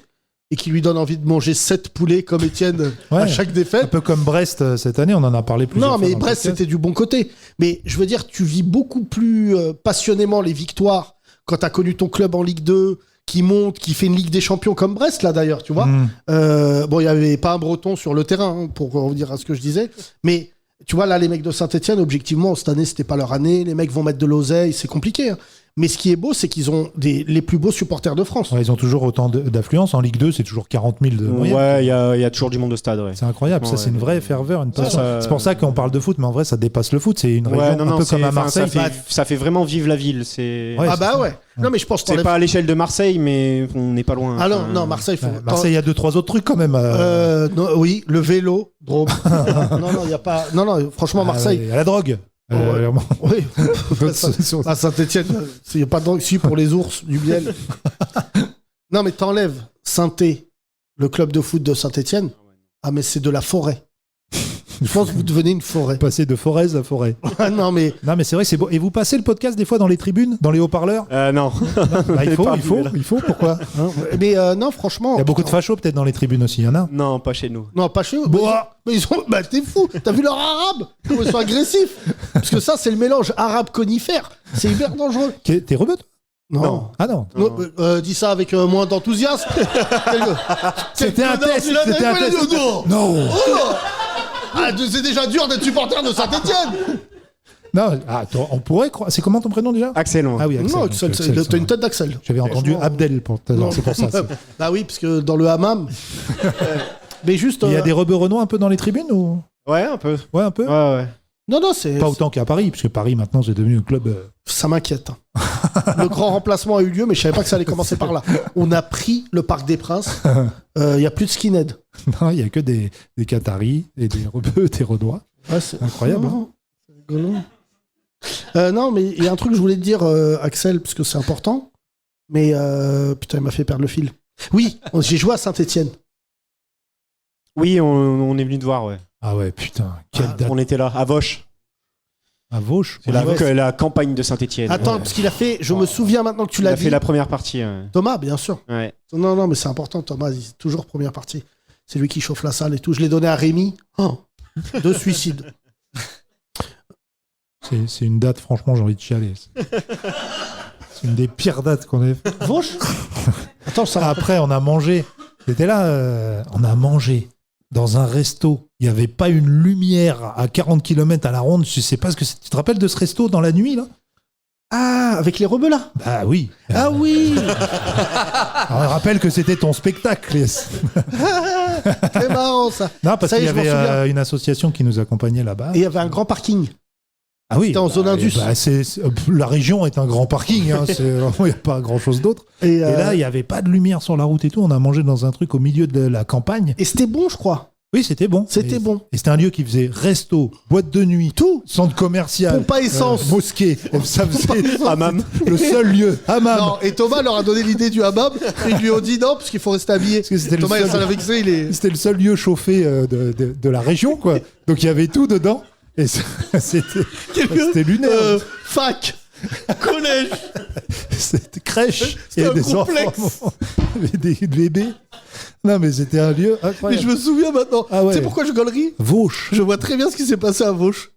et qui lui donne envie de manger 7 poulets comme Étienne à Ouais. chaque Un défaite. peu comme Brest cette année, on en a parlé plusieurs Non, fois. mais dans le Brest, podcast. c'était du bon côté. Mais je veux dire, tu vis beaucoup plus passionnément les victoires quand tu as connu ton club en Ligue 2, qui monte, qui fait une Ligue des Champions comme Brest, là d'ailleurs, tu vois. Bon, il n'y avait pas un Breton sur le terrain, hein, pour revenir à ce que je disais. Mais tu vois, là, les mecs de Saint-Etienne, objectivement, cette année, c'était pas leur année. Les mecs vont mettre de l'oseille, c'est compliqué. hein. Mais ce qui est beau, c'est qu'ils ont les plus beaux supporters de France. Ouais, ils ont toujours autant d'affluence. En Ligue 2, c'est toujours 40 000 de moyenne. Ouais, il y a toujours du monde de stade. Ouais. C'est incroyable, ça Ouais, c'est une vraie ferveur, une passion. ça- C'est pour ça qu'on parle de foot, mais en vrai ça dépasse le foot, c'est une région Ouais, non, un non, peu comme à enfin, Marseille. ça fait vraiment vivre la ville. C'est Ouais, Ah bah c'est ouais. Non, mais je pense c'est pas à l'échelle de Marseille, mais on n'est pas loin. Ah non, Enfin, non, Marseille, faut. Ouais, Marseille, il y a 2-3 autres trucs quand même. Non, oui, le vélo, Drôme. non, il n'y a pas. Non, franchement, Marseille. Il y a la drogue. Ouais. Vraiment. Oui. Sur- À Saint-Etienne, il n'y a pas de drogue si pour les ours, du miel. Non, mais t'enlèves Saint-Étienne, le club de foot de Saint-Etienne. Ah, mais c'est de la forêt. Je pense que vous devenez une forêt. Passer de forêt à forêt. Ah non, mais. Non, mais c'est vrai, c'est beau. Et vous passez le podcast des fois dans les tribunes, dans les haut-parleurs Non. Bah, il Pas faut, pourquoi hein, mais non, franchement. Il y a beaucoup de fachos peut-être dans les tribunes aussi, il y en a. Non, pas chez nous. Non, pas chez eux. Bon. Mais ils sont. Bah, t'es fou. T'as vu leur arabe? Comment ils sont agressifs? Parce que ça, c'est le mélange arabe-conifère. C'est hyper dangereux. T'es rebeu toi Non. Ah non. Non, dis ça avec moins d'enthousiasme. C'était un test, Il a c'était un test. Non. Non Ah, c'est déjà dur d'être supporter de Saint-Etienne. Non, attends, on pourrait croire. C'est comment ton prénom déjà? Axel. Ah oui, Axel. Non, donc, Axel, Axel, ça t'as une va. tête d'Axel. J'avais entendu Franchement, Abdel pour tout à l'heure, c'est pour ça. Bah oui, parce que dans le hammam. Mais juste. Il y a des rebeux Renois un peu dans les tribunes ou? Ouais, un peu. Ouais, un peu. Ouais. Non, c'est. Pas autant qu'à Paris, parce que Paris maintenant c'est devenu un club. Ça m'inquiète. Le grand remplacement a eu lieu, mais je savais pas que ça allait commencer par là. On a pris le Parc des Princes. Il y a plus de skinhead. Non, il y a que des Qataris et des rebeux, des Renois. Ouais, c'est Incroyable. Non, c'est rigolo. Non, mais il y a un truc que je voulais te dire, Axel, parce que c'est important. Mais putain, il m'a fait perdre le fil. Oui, j'ai joué à Saint-Etienne. Oui, on est venu te voir, ouais. Ah ouais, putain, quelle date. On était là, à Vauche. À Vauche. C'est la campagne de Saint-Etienne. Attends, parce qu'il a fait. Je me souviens maintenant que tu Il l'as a dit. fait la première partie. Ouais. Thomas, bien sûr. Ouais. Non, mais c'est important, Thomas. Il est toujours première partie. C'est lui qui chauffe la salle et tout. Je l'ai donné à Rémi. Oh, 2 suicides. C'est une date, franchement, j'ai envie de chialer. C'est une des pires dates qu'on ait fait. Vauche Attends, ça va. Après, on a mangé. C'était là, on a mangé dans un resto. Il n'y avait pas une lumière à 40 km à la ronde. Je sais pas ce que c'est. Tu te rappelles de ce resto dans la nuit, là? Ah, avec les rebeux là. Bah oui. Ah oui. Alors, rappelle que c'était ton spectacle. C'est marrant ça. Non, parce Ça y qu'il est, y je m'en avait souviens. une association qui nous accompagnait là-bas. Et il y avait un grand parking. Ah oui. C'était en zone Indus. La région est un grand parking. Hein, il n'y a pas grand-chose d'autre. Et là, il n'y avait pas de lumière sur la route et tout. On a mangé dans un truc au milieu de la campagne. Et c'était bon, je crois. Oui, c'était bon. C'était bon. Et c'était un lieu qui faisait resto, boîte de nuit, Tout. centre commercial, Pompe à essence. mosquée. Ça faisait Hammam. le seul lieu. Hammam. Non, et Thomas leur a donné l'idée du hammam. Et ils lui ont dit non, parce qu'il faut rester habillé. Parce que c'était Thomas, le il seul... s'en a vexé, il est. C'était le seul lieu chauffé de la région, quoi. Donc il y avait tout dedans. Et c'était lunaire. Fac. Collège. C'était crèche. C'était Il y avait un des complexe. enfants, des bébés. Non, mais c'était un lieu Mais incroyable. je me souviens maintenant. Ah ouais. Tu sais pourquoi je galerie? Vauche. Je vois très bien ce qui s'est passé à Vauche.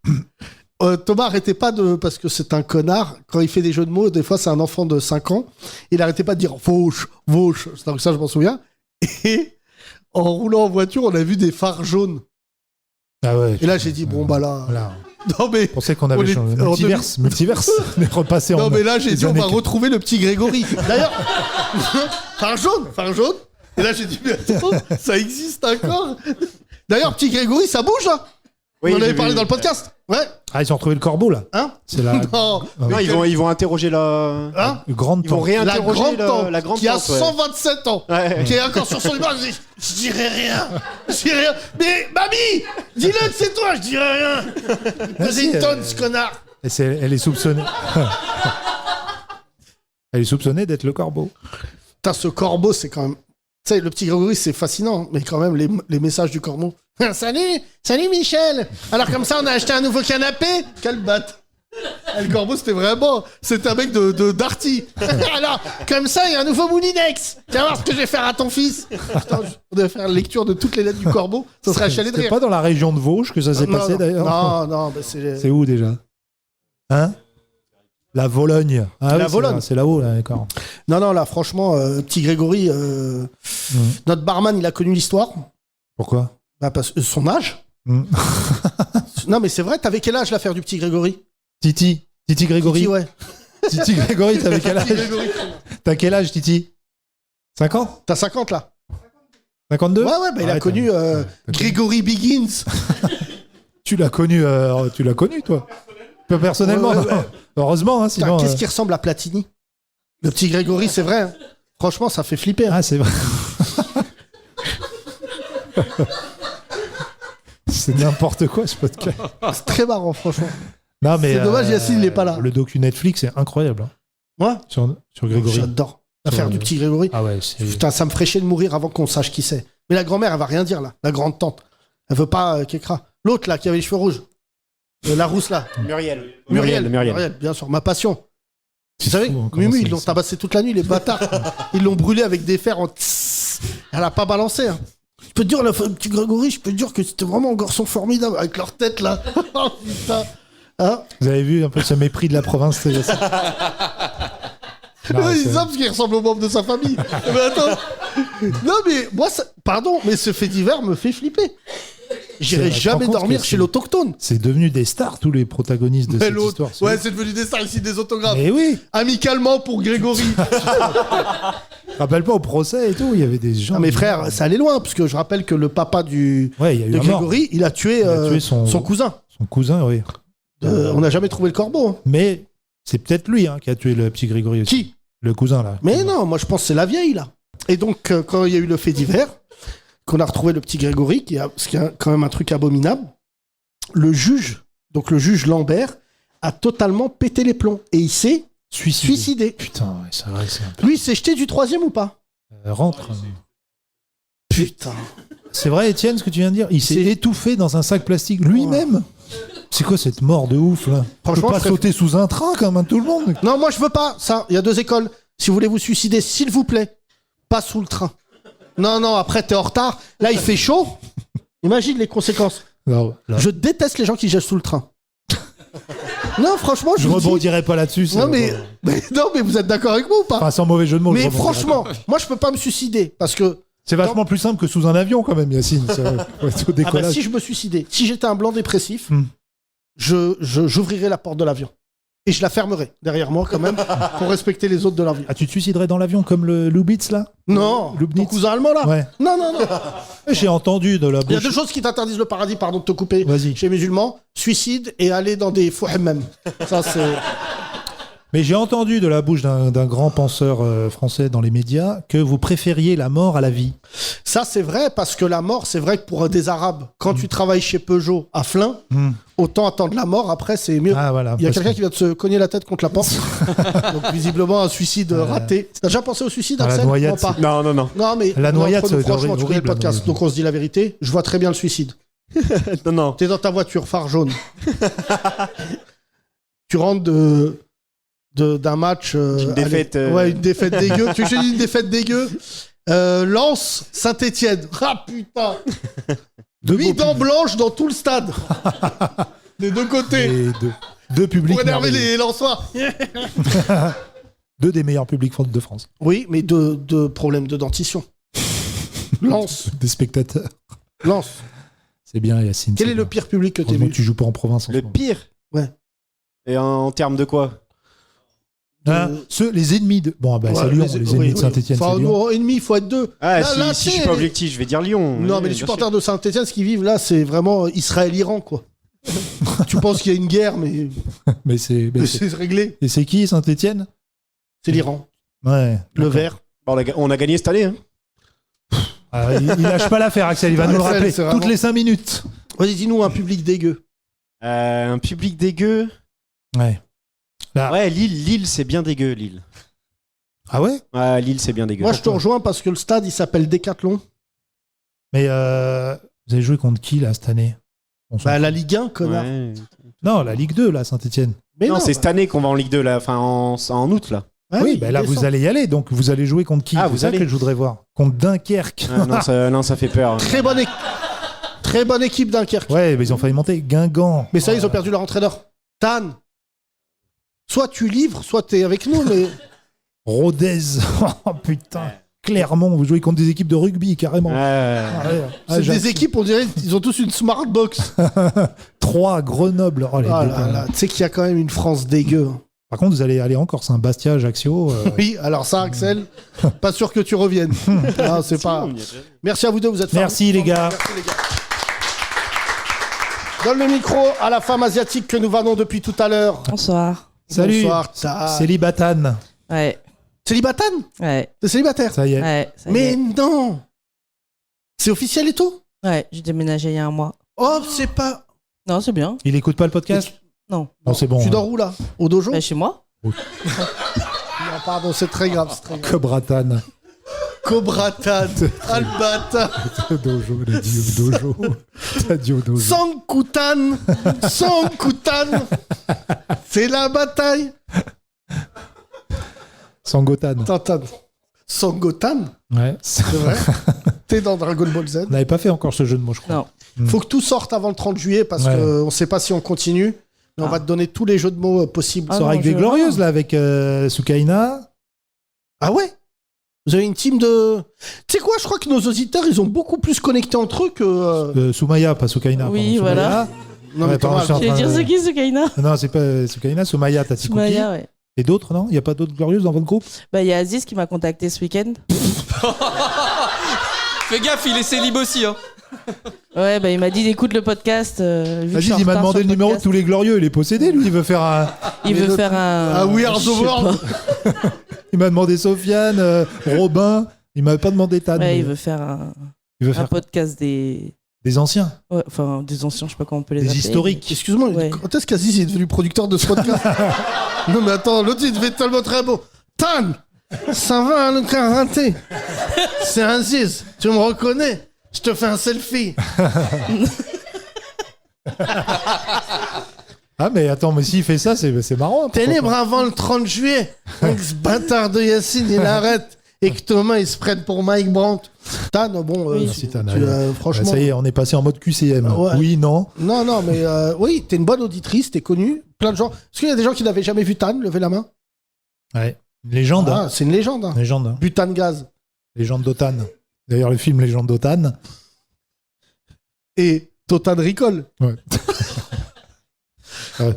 Thomas arrêtait pas de... Parce que c'est un connard. Quand il fait des jeux de mots, des fois, c'est un enfant de 5 ans. Il arrêtait pas de dire Vauche, Vauche. Donc ça, je m'en souviens. Et en roulant en voiture, on a vu des phares jaunes. Ah ouais. Et là, j'ai dit, bon, bah là... Voilà. Non, mais... Je pensais qu'on avait On est- changé. en Multiverse. On est repassé en. Non, mais là, j'ai les dit, on années va retrouver le petit Grégory. D'ailleurs, phare jaune. Et là, j'ai dit, mais attends, ça existe encore. D'ailleurs, petit Grégory, ça bouge, là. Oui, on en j'ai avait parlé vu. dans le podcast. Ouais. Ah, ils ont retrouvé le corbeau, là. Hein? C'est la Non. Non, ils vont interroger la. Hein? grande Ils vont tente. La réinterroger grande tante, la grande qui a tante, ouais. 127 ans, Ouais. qui est encore sur son lit. Je dirais rien. Mais mamie, dis-le que c'est toi, je dirais rien. Ah, Faisais si, une tonne, ce connard. Et elle est soupçonnée. Elle est soupçonnée d'être le corbeau. Putain, ce corbeau, c'est quand même... Tu sais, le petit Grégory, c'est fascinant, mais quand même, les messages du corbeau. Salut Michel. Alors comme ça, on a acheté un nouveau canapé. Quel batte. Le corbeau, c'était vraiment... C'était un mec de Darty. Alors, comme ça, il y a un nouveau moulinex. Tu vas voir ce que je vais faire à ton fils. Putain, on devait faire lecture de toutes les lettres du corbeau. Ça serait achalé de C'est rire. pas dans la région de Vosges que ça s'est Non, passé, non. d'ailleurs. Non, bah, c'est... C'est où, déjà? Hein? La Vologne. Ah, La oui, Vologne. C'est là-haut, là, d'accord. Non, là, franchement, petit Grégory, notre barman, il a connu l'histoire. Pourquoi? Bah, parce que son âge. Hmm. Non, mais c'est vrai, t'avais quel âge l'affaire du petit Grégory? Titi Grégory. Titi, ouais. Titi Grégory, t'avais quel Petit âge? Grégory. T'as quel âge, Titi? 5 ans? T'as 50 là. 52? Ouais, bah, il a connu Grégory Biggins. Tu l'as connu, toi? Peu personnellement, Ouais, non. ouais. Heureusement, hein, Putain, sinon. qu'est-ce qui ressemble à Platini? Le petit Grégory, c'est vrai. Hein. Franchement, ça fait flipper. Hein. Ah, c'est vrai. C'est n'importe quoi, ce podcast. C'est très marrant, franchement. Non, mais, C'est dommage, Yacine, il est pas là. Le docu Netflix est incroyable. Hein, Moi, sur Grégory. j'adore l'affaire du petit Grégory. Ah ouais, c'est... Putain, ça me ferait chier de mourir avant qu'on sache qui c'est. Mais la grand-mère, elle va rien dire, là. La grande tante. Elle veut pas Kékra. L'autre, là, qui avait les cheveux rouges. La rousse, là. Muriel, bien sûr. Ma passion. Tu savais, fou, hein, comment Mumu, c'est- ils l'ont tabassé toute la nuit, les bâtards. Ils l'ont brûlé avec des fers en tss. Elle a pas balancé. Hein. Je peux te dire, le petit Grégory, je peux te dire que c'était vraiment un garçon formidable avec leur tête, là. Oh, putain. Hein? Vous avez vu un peu ce mépris de la province, c'est ça. Non, Ouais, c'est- ils savent parce qu'il ressemble aux membres de sa famille. Mais attends. Non, mais moi, pardon, mais ce fait divers me fait flipper. J'irai Tu te jamais rends compte dormir que chez l'autochtone. C'est devenu des stars, tous les protagonistes de Mais cette l'autre- histoire. Ouais, c'est devenu des stars ici, des autographes. Mais oui, Amicalement pour Grégory. rappelle pas au procès et tout, il y avait des gens. Ah, mes frères, ça allait loin, parce que je rappelle que le papa Ouais, il y a eu de un mort. Grégory, il a tué, son cousin. Son cousin, oui. On n'a jamais trouvé le corbeau. Hein. Mais c'est peut-être lui qui a tué le petit Grégory aussi. Qui? Le cousin, là. Mais non, moi je pense que c'est la vieille, là. Et donc, quand il y a eu le fait divers, qu'on a retrouvé le petit Grégory, ce qui est quand même un truc abominable, le juge Lambert, a totalement pété les plombs. Et il s'est suicidé. Putain, ouais, c'est vrai que c'est un peu... Lui, il s'est jeté du 3e ou pas? rentre. Putain. C'est vrai, Étienne, ce que tu viens de dire? Il s'est étouffé dans un sac plastique lui-même. C'est quoi cette mort de ouf, là? Franchement, Faut pas sauter sous un train, comme tout le monde. Non, moi je veux pas ça. Il y a 2 écoles. Si vous voulez vous suicider, s'il vous plaît, pas sous le train. Non, après t'es en retard. Là, il fait chaud. Imagine les conséquences. Non, là, Je déteste les gens qui jettent sous le train. Non, franchement, je vous dis- rebondirai pas là-dessus. Non, mais vous êtes d'accord avec moi ou pas? Enfin, sans mauvais jeu de mots. je Mais rebondirai franchement, pas. moi je peux pas me suicider parce que C'est vachement plus simple que sous un avion, quand même, Yacine. Ça, au ah bah, décollage. si je me suicidais, si j'étais un blanc dépressif, Hmm. j'ouvrirais la porte de l'avion et je la fermerais derrière moi quand même pour respecter les autres de l'avion. Ah, tu te suiciderais dans l'avion comme le Lubitz, là? Non, Lubnitz. ton cousin allemand là. Ouais. Non. J'ai entendu de la Il y a bouche. 2 choses qui t'interdisent le paradis, pardon de te couper. Vas-y. Chez les musulmans, suicide et aller dans des faux hammams. Ça c'est. Mais j'ai entendu de la bouche d'un grand penseur français dans les médias que vous préfériez la mort à la vie. Ça c'est vrai parce que la mort, c'est vrai que pour des Arabes, quand tu travailles chez Peugeot à Flins, autant attendre la mort. Après c'est mieux. Ah, voilà. Il y a Parce quelqu'un qui vient de se cogner la tête contre la porte. Donc visiblement un suicide raté. T'as déjà pensé au suicide, Ah, la Axel? noyade, Non, pas. c'est- Non. Non mais La noyade, entre nous, c'est franchement, tu connais le horrible, la podcast, noyade. donc on se dit la vérité. Je vois très bien le suicide. Non. T'es dans ta voiture, phare jaune. Tu rentres d'un match. Une défaite, Ouais, une défaite dégueu. Tu dis une défaite dégueu. Lens, Saint-Etienne. Ah putain. 8 dents blanches dans tout le stade. Des 2 côtés. Et deux publics. Pour énerver merveilleux. les Lensois. 2 des meilleurs publics de France. Oui, mais 2 problèmes de dentition. Lens. Des spectateurs. Lens. C'est bien, Yacine. Quel c'est est le bien. pire public que t'as Heureusement vu? que tu joues pas en province en Le ce moment. pire. Ouais. Et en termes de quoi? Hein, les ennemis de. Bon, bah, c'est Ouais, Lyon, les ennemis de Saint-Etienne. Enfin, c'est Lyon. nous, ennemis, il faut être 2. Ah, Là, si je tu suis sais, pas objectif, je vais dire Lyon. Non, Oui, mais les bien supporters de Saint-Etienne, ce qu'ils vivent là, c'est vraiment Israël-Iran, quoi. Tu penses qu'il y a une guerre, mais Mais c'est. c'est réglé. Et c'est qui, Saint-Etienne? C'est l'Iran. Ouais. Le d'accord. vert. sûr. Bon, on a gagné cette année. Hein. Ah, il lâche pas l'affaire, Axel. Il va nous le Axel, rappeler c'est vraiment- toutes les 5 minutes. Vas-y, dis-nous un public dégueu. Un public dégueu. Ouais. Là. Ouais, Lille, c'est bien dégueu, Lille. Ah ouais? Ouais, Lille, c'est bien dégueu. Moi, je te rejoins parce que le stade, il s'appelle Décathlon. Mais vous avez joué contre qui, là, cette année? On s'en Bah, fout. la Ligue 1, connard. Ouais. Non, la Ligue 2, là, Saint-Etienne. Mais non, c'est bah- cette année qu'on va en Ligue 2, là, enfin en août, là. Ah oui, bah là, vous allez y aller. Donc, vous allez jouer contre qui? Ah, C'est vous ça allez. que je voudrais voir. Contre Dunkerque. Ah, non, ça fait peur. Très bonne équipe Dunkerque. Ouais, mais ils ont failli monter. Guingamp. Mais ça, ils ont perdu leur entraîneur. Tan. Soit tu livres, soit t'es avec nous, mais. Rodez. Oh putain. Clermont, vous jouez contre des équipes de rugby, carrément. Ouais. Ah, ouais. C'est Ajax. des équipes, on dirait, ils ont tous une smart box. 3, Grenoble. Oh, les Ah deux, là là, tu sais qu'il y a quand même une France dégueu. Par contre, vous allez aller en Corse, un Bastia, Ajaccio. Oui, alors ça, Axel, pas sûr que tu reviennes. Non, c'est pas. Merci à vous deux, vous êtes Merci, les gars. Merci les gars. Donne le micro à la femme asiatique que nous vannons depuis tout à l'heure. Bonsoir. Salut. Bonsoir. Ta- Célibatane. Ouais, Célibatane? ouais, T'es célibataire? Ça y est. ouais. Ça y Mais est. non! C'est officiel et tout? Ouais, j'ai déménagé il y a un mois. Oh, c'est pas. Non, c'est bien. Il écoute pas le podcast? Non. Bon, c'est bon. Tu hein. dors où là? Au dojo? Bah, chez moi. Non, pardon, c'est très grave. C'est très grave. Cobratane. Cobratane, Albata, Dojo, il a dit au dojo. T'as dit au dojo. Sankutan, Sankutan. C'est la bataille. Sangotan. Tantan. Sangotan? Ouais. C'est vrai? T'es dans Dragon Ball Z. On n'avait pas fait encore ce jeu de mots, je crois. Non. Faut que tout sorte avant le 30 juillet parce Ouais. qu'on sait pas si on continue. Mais on va te donner tous les jeux de mots possibles. On Ah sera non, avec des je- glorieuses, là, avec Sukaina. Ah ouais? Vous avez une team de... Tu sais quoi, je crois que nos auditeurs, ils ont beaucoup plus connecté entre eux que... Soumaya, pas Soukaina. Oui, pardon, Soumaya. voilà. Non, mais Ouais, pardon, Thomas, je suis en J'allais train dire de- c'est qui, Soukaina Non, c'est pas Soukaina, Soumaya, Tati Cookie. Soumaya, ouais. Et d'autres, non? Il n'y a pas d'autres glorieuses dans votre groupe? Bah, il y a Aziz qui m'a contacté ce week-end. Fais gaffe, il est célib aussi. Hein. Ouais, bah, il m'a dit écoute le podcast. Vu que je Aziz, suis en il m'a retard demandé sur le numéro de podcast. tous les glorieux. Il est possédé, lui. Il veut faire un. Il Mais veut notre- faire un. Ah, We Are the je sais World. pas. Il m'a demandé Sofiane, Robin. Il m'a pas demandé Tan. Ouais, mais il veut faire un il veut un faire podcast des. des anciens, Ouais, enfin, des anciens, je sais pas comment on peut les des appeler. historiques. Excuse-moi, Ouais. quand est-ce qu'Aziz est devenu producteur de ce podcast? Non mais attends, l'autre il devait être tellement très beau. Tan, ça va, le karaté. C'est Aziz, tu me reconnais? Je te fais un selfie. Ah, mais attends, mais s'il fait ça, c'est marrant. T'es pourquoi libre pas. avant le 30 juillet. Avec ce bâtard de Yacine, il arrête. Et que Thomas, il se prenne pour Mike Brandt. Tan, bon, Oui. Merci, Tan. franchement... Bah, ça y est, on est passé en mode QCM. Ouais. Oui, non. Non, mais oui, t'es une bonne auditrice, t'es connue. Plein de gens. Est-ce qu'il y a des gens qui n'avaient jamais vu Tan? Levez la main. Ouais. Une légende. Ah, c'est une légende. Hein. Légende. hein. Butane gaz. Légende d'Otan. D'ailleurs, le film Légende d'Otan. Et Totan Ricole.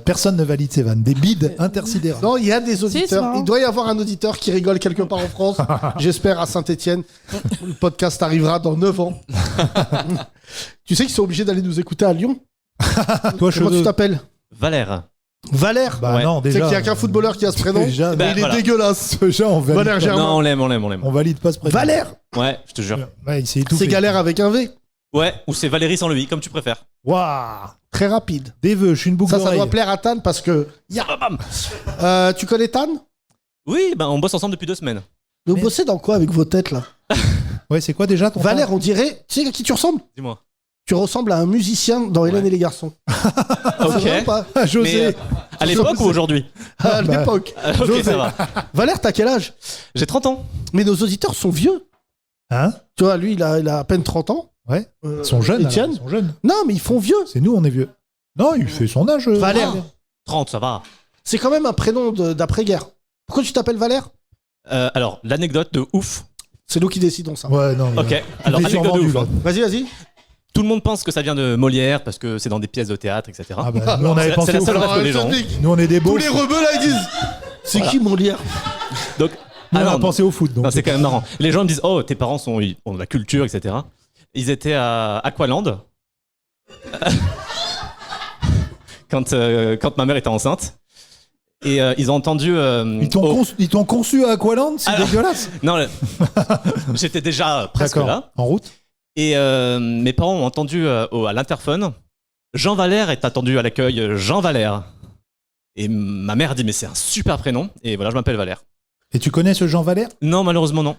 Personne ne valide ces vannes. Des bides intersidérales. Non, il y a des c'est auditeurs. marrant. Il doit y avoir un auditeur qui rigole quelque part en France. J'espère à Saint-Etienne. Le podcast arrivera dans 9 ans. Tu sais qu'ils sont obligés d'aller nous écouter à Lyon? Toi, Comment cheveux. tu t'appelles? Valère. Valère. Bah Ouais. non, Tu sais déjà. qu'il n'y a qu'un footballeur qui a ce prénom? Déjà, Bah, Mais il est voilà. dégueulasse. déjà, on valide, Valère pas, Germain. Non, on l'aime. on valide pas ce prénom. Valère. Ouais, je te jure. Ouais, il s'est étouffé. C'est galère avec un V. Ouais, ou c'est Valérie sans le i, comme tu préfères. Waouh. Très rapide. Des vœux, je suis une boucle Ça d'oreille. doit plaire à Tan parce que... tu connais Tan? Oui, ben on bosse ensemble depuis 2 semaines. Vous bossez dans quoi avec vos têtes là? Ouais, c'est quoi déjà ton Valère, on dirait... Tu sais à qui tu ressembles? Dis-moi. Tu ressembles à un musicien dans Hélène et les garçons. Ok. C'est vrai ou pas? Ah, José. Mais à l'époque ou aujourd'hui? À bah. l'époque. Ok, José. ça va. Valère, t'as quel âge? J'ai 30 ans. Mais nos auditeurs sont vieux. Hein? Tu vois, lui, il a à peine 30 ans. Ouais. Ils sont jeunes. alors, Étienne? Ils sont jeunes. Non, mais ils font vieux. C'est nous, on est vieux. Non, il fait son âge. Valère. 30, ça va. C'est quand même un prénom d'après-guerre. Pourquoi tu t'appelles Valère? Alors, l'anecdote de ouf. C'est nous qui décidons ça. Ouais, non. Ok. il Alors, est anecdote de survendu, ouf. là. hein. Vas-y. Tout le monde pense que ça vient de Molière parce que c'est dans des pièces de théâtre, etc. Ah bah, nous, on avait C'est pensé la au seule fond. rêve que les gens ont. Nous, on est des beaux. Tous les rebeux là, ils disent. C'est qui Molière? Donc, Nous, on a non, pensé au foot. Donc non, c'est quand même marrant. Les gens me disent, oh, tes parents ils ont de la culture, etc. Ils étaient à Aqualand quand ma mère était enceinte. Et ils ont entendu. Ils t'ont conçu à Aqualand, c'est Alors- dégueulasse. Non, j'étais déjà presque D'accord. là. En route. Et mes parents ont entendu à l'interphone Jean Valère est attendu à l'accueil, Jean Valère. Et ma mère a dit, mais c'est un super prénom. Et voilà, je m'appelle Valère. Et tu connais ce Jean Valère? Non, malheureusement, non.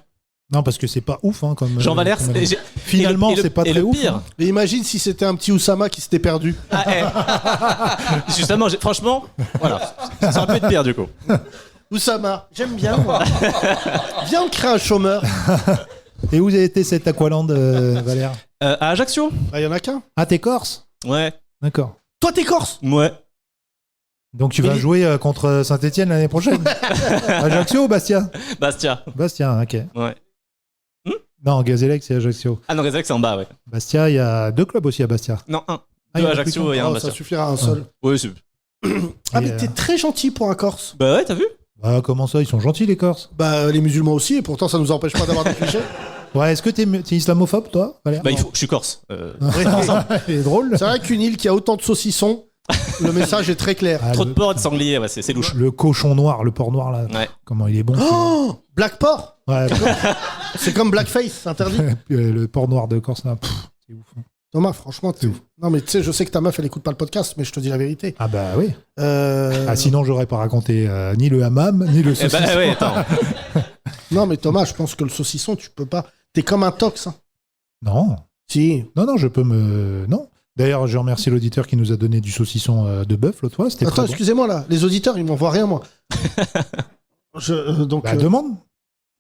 Non, parce que c'est pas ouf, hein, comme. Jean Valère, comme- c'est- Finalement, et le- c'est pas et très le ouf. pire, hein. Mais imagine si c'était un petit Oussama qui s'était perdu. Justement, franchement, voilà, ça aurait pu être pire du coup. Oussama, j'aime bien moi. Viens, on crée un chômeur. Et où était cet Aqualand, Valère? À Ajaccio. Il y en a qu'un. Ah, t'es corse? Ouais, D'accord. Toi, t'es corse. ouais. Donc tu vas jouer contre Saint-Etienne l'année prochaine? Ajaccio ou Bastia? Bastia. Bastia, ok. Ouais. Non, Gazélec, c'est Ajaccio. Ah non, Rézec, c'est en bas, ouais. Bastia, il y a 2 clubs aussi à Bastia. Non, un. Ah, il y Deux en a Ajaccio plus et un Oh, Bastia. ça suffira à un seul. Oui, c'est. Ah, Et, mais t'es très gentil pour un corse. Bah ouais, t'as vu? Bah, comment ça, ils sont gentils les Corses? Bah, les musulmans aussi, et pourtant, ça nous empêche pas d'avoir des clichés. Ouais, est-ce que t'es islamophobe, toi, Valère? Bah, je suis corse. Il est drôle. C'est vrai qu'une île qui a autant de saucissons, le message est très clair. Ah, Trop de porc et de sanglier, ouais, c'est louche. le cochon noir, le porc noir, là. Ouais. Comment il est bon. Oh, Black Porc. Ouais, C'est comme Blackface, c'est interdit. le porc noir de Corse, là. C'est ouf. hein. Thomas, franchement, C'est ouf. Non, mais tu sais, je sais que ta meuf, elle écoute pas le podcast, mais je te dis la vérité. Ah bah oui. Euh, Ah, sinon, j'aurais pas raconté ni le hammam, ni le Eh saucisson. bah ouais, attends. Non, mais Thomas, je pense que le saucisson, tu peux pas. T'es comme un tox. Hein. Non. Si. Non, je peux me... Non. D'ailleurs, je remercie l'auditeur qui nous a donné du saucisson de bœuf l'autre fois. C'était Attends, très bon. excusez-moi là, les auditeurs, ils m'envoient rien, moi. Donc, Bah, demande.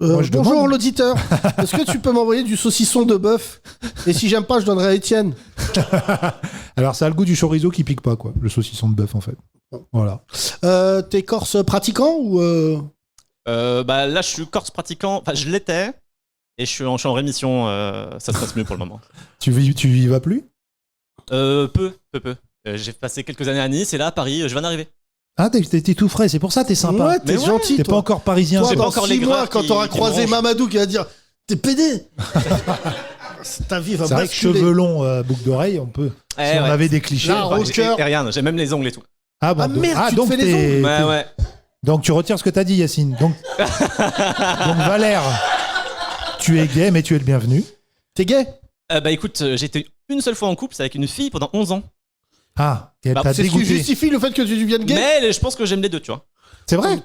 moi, je bonjour demande. l'auditeur. Est-ce que tu peux m'envoyer du saucisson de bœuf? Et si j'aime pas, je donnerai à Étienne. Alors, ça a le goût du chorizo qui pique pas, quoi. Le saucisson de bœuf, en fait. Voilà. T'es corse pratiquant ou Bah là, je suis corse pratiquant. Enfin, je l'étais. Et je suis en rémission, ça se passe mieux pour le moment. Tu y vas plus? Peu. J'ai passé quelques années à Nice et là, à Paris, je viens d'arriver. Ah, t'es tout frais, c'est pour ça t'es sympa. Ouais, t'es Mais ouais. gentil. T'es pas encore parisien. Toi, J'ai pas dans encore 6 les mois, gras quand qui- t'auras qui croisé me Mamadou qui va dire t'es pédé. Ta vie va C'est vrai que basculer. cheveux longs, boucle d'oreille, on peut. Eh, Si on ouais. avait des clichés. Là, Ouais, rocker. et rien, j'ai même les ongles et tout. Ah, bon, Ah, merde, tu te donc fais les t'es- Ouais, ouais. Donc tu retires ce que t'as dit, Yacine. Donc Valère, tu es gay, mais tu es le bienvenu. T'es gay? Bah écoute, j'ai été une seule fois en couple, c'est avec une fille pendant 11 ans. Ah, et elle Bah, t'a C'est ce qui dégoûté. justifie le fait que tu deviennes gay? Mais je pense que j'aime les deux, tu vois. C'est vrai?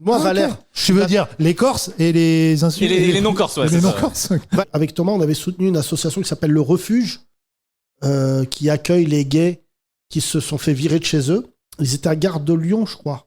Moi, Ah, Valère. ok. Tu veux dire les Corses et les insultes Et les non-Corses, ouais, Les c'est ça. non-Corses. Avec Thomas, on avait soutenu une association qui s'appelle Le Refuge, qui accueille les gays qui se sont fait virer de chez eux. Ils étaient à Gare de Lyon, je crois.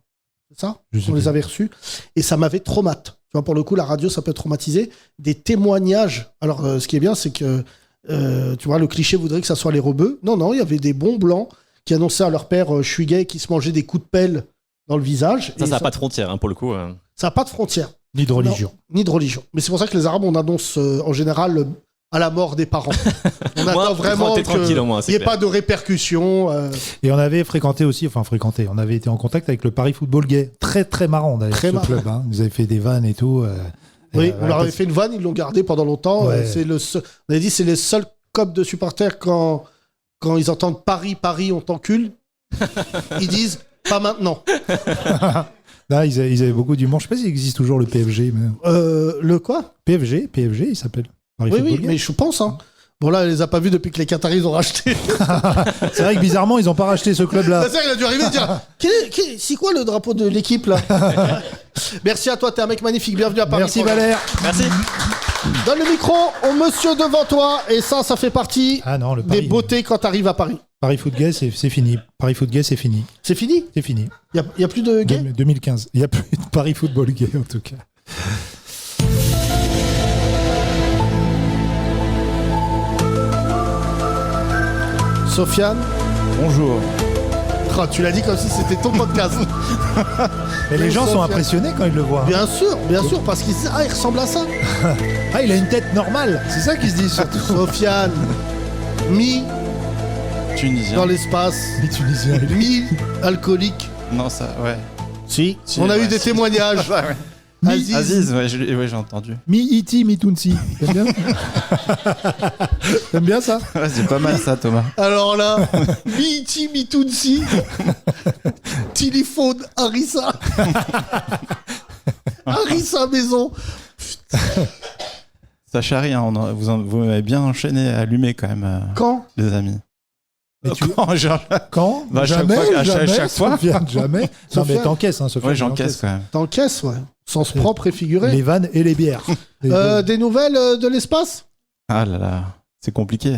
C'est ça? Je sais On les plus. avait reçus. Et ça m'avait traumatisé. Tu vois, pour le coup, la radio, ça peut traumatiser. Des témoignages. Alors, ce qui est bien, c'est que, tu vois, le cliché voudrait que ça soit les rebeux. Non, il y avait des bons blancs qui annonçaient à leur père, je suis gay, qui se mangeaient des coups de pelle dans le visage. Ça Et n'a pas de frontières, hein, pour le coup. ça n'a pas de frontières. Ni de religion. Non, ni de religion. Mais c'est pour ça que les Arabes, on annonce en général à la mort des parents. On Moi, attend vraiment t'es tranquille au moins, qu'il n'y ait c'est pas de répercussions. Et on avait fréquenté aussi, on avait été en contact avec le Paris Football Gay. Très très marrant d'ailleurs, Très ce marrant. club. Hein. Ils avaient fait des vannes et tout. Oui, Et, on leur avait fait une vanne, ils l'ont gardé pendant longtemps. Ouais. On avait dit c'est les seuls copes de supporters quand ils entendent Paris, on t'encule. Ils disent pas maintenant. Là, ils avaient beaucoup d'humour. Je sais pas s'il existe toujours le PFG. Mais... Le quoi? PFG, il s'appelle. Paris Oui, Football oui, Gay. mais je pense. Hein. Bon, là, elle les a pas vus depuis que les Qataris ont racheté. C'est vrai que bizarrement, ils ont pas racheté ce club-là. Il a dû arriver et dire c'est quoi le drapeau de l'équipe là? Merci à toi, t'es un mec magnifique. Bienvenue à Paris. Merci Valère. Merci. Donne le micro au monsieur devant toi. Et ça fait partie Ah non, le des Paris, beautés quand t'arrives à Paris. Paris Foot Gay, c'est fini. Paris Foot Gay, c'est fini. C'est fini? C'est fini. Il y a plus de gays? 2015. Il n'y a plus de Paris Football Gay en tout cas. Sofiane? Bonjour. Oh, tu l'as dit comme si c'était ton podcast. Et les Oui, gens sont Sofiane. impressionnés quand ils le voient. Bien sûr, parce qu'il disent il ressemble à ça. Ah, il a une tête normale. C'est ça qu'ils se disent surtout. Sofiane, Tunisien. dans l'espace, Les Tunisiens. alcoolique. Non, ça, ouais. Si, Si, on a eu ouais, des si. témoignages. Ouais, ouais. Aziz. Aziz, ouais, j'ai entendu. Mi-Iti, mi-Tunsi. T'aimes bien T'aimes bien ça? Ouais, c'est pas mal ça, Thomas. Alors là, Miti Mitunsi, téléphone Harissa, Harissa maison. Ça charrie, hein, vous m'avez bien enchaîné, allumé quand même, Quand? les amis. Mais tu- Quand Quand Bah, chaque Jamais, fois, à jamais, chaque fois. Sofiane, jamais. Non Sofiane. mais t'encaisses, hein, Sofiane. Ouais, j'encaisse quand même. T'encaisses, ouais. Sens propre et figuré. Les vannes et les bières. Les deux. Des nouvelles de l'espace? Ah là là, c'est compliqué.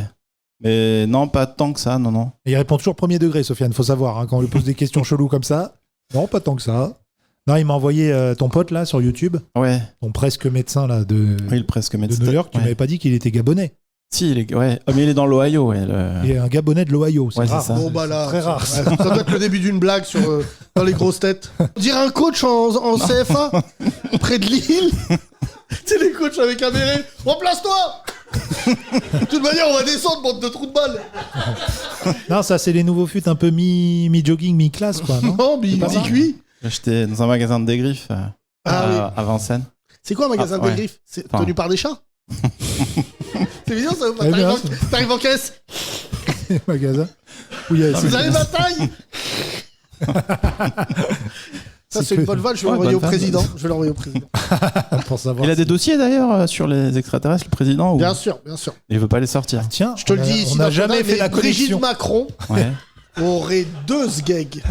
Mais non, pas tant que ça, non. Et il répond toujours premier degré, Sofiane, faut savoir, hein, quand on lui pose des questions cheloues comme ça. Non, pas tant que ça. Non, il m'a envoyé ton pote là sur YouTube, Ouais, ton presque médecin là de, oui, le presque de médecin. New York. Tu ouais. m'avais pas dit qu'il était gabonais. Si, ouais. Oh, mais il est dans l'Ohio, ouais. Il est un gabonais de l'Ohio, c'est Ouais, c'est rare. ça. Bon, bah là. Très rare. Ça doit être le début d'une blague dans les grosses têtes. Dire un coach en CFA, près de Lille. C'est les coachs avec un béret. Remplace-toi! De toute manière, on va descendre, bande de trous de balle. Non, ça c'est les nouveaux fûts un peu mi-jogging, mi-classe quoi, non? Non, mais pas dit ça. cuit. J'ai acheté dans un magasin de dégriffes Ah oui. à Vincennes. C'est quoi un magasin Ah, de ouais. griffes? C'est Enfin. tenu par des chats? C'est mignon ça. Eh bien, T'arrives en caisse. Magasin. Où il y a- Vous avez ma taille? Ça, c'est une bonne vanne. Je vais Ouais, l'envoyer au bonne vanne. président. Je vais l'envoyer au président. pour savoir. Il a des dossiers d'ailleurs sur les extraterrestres, le président, ou Bien sûr, bien sûr. il veut pas les sortir. Tiens, Je te le dis ici. On dans n'a ton jamais âme, fait mais la Brigitte connexion. Macron Ouais. aurait 2 gags.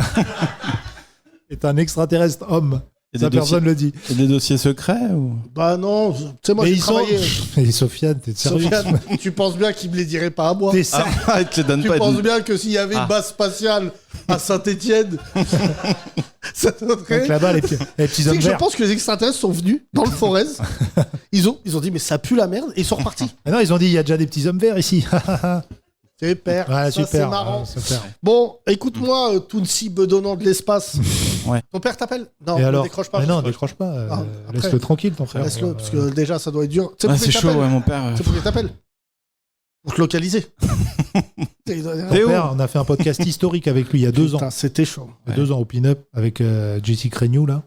C'est un extraterrestre homme. Et Ça, des personne dossiers- le dit. Et des dossiers secrets ou... Bah non, tu sais, moi Mais j'ai ils sont. travaillé. Et Sofiane, t'es sérieux? Sofiane, tu penses bien qu'il me les dirait pas à moi? T'es sérieux? Ah, il te les donne Tu pas. penses bien que s'il y avait Ah. une base spatiale à Saint-Étienne, ça donnerait. Donc là-bas, les petits Tu sais hommes que je verts. pense que les extraterrestres sont venus dans le Forez. Ils ont dit, mais ça pue la merde, et ils sont repartis. Ah non, ils ont dit, il y a déjà des petits hommes verts ici. Super, Ouais, ça super. c'est marrant. ouais, super. Bon, écoute-moi, Tounsi bedonnant de l'espace. Ton père t'appelle? Non, Et ne alors décroche pas. Mais non, décroche pas. après. Laisse-le tranquille, ton frère. Laisse-le, parce que déjà, ça doit être dur. Tu sais Ouais, pourquoi c'est il chaud, t'appelle ouais, mon père. C'est pourquoi il t'appelle? Pour te localiser. Ton père, on a fait un podcast historique avec lui il y a 2 ans. Putain, c'était chaud. Il y a 2 ans au pin-up avec Jesse Cregnou, là.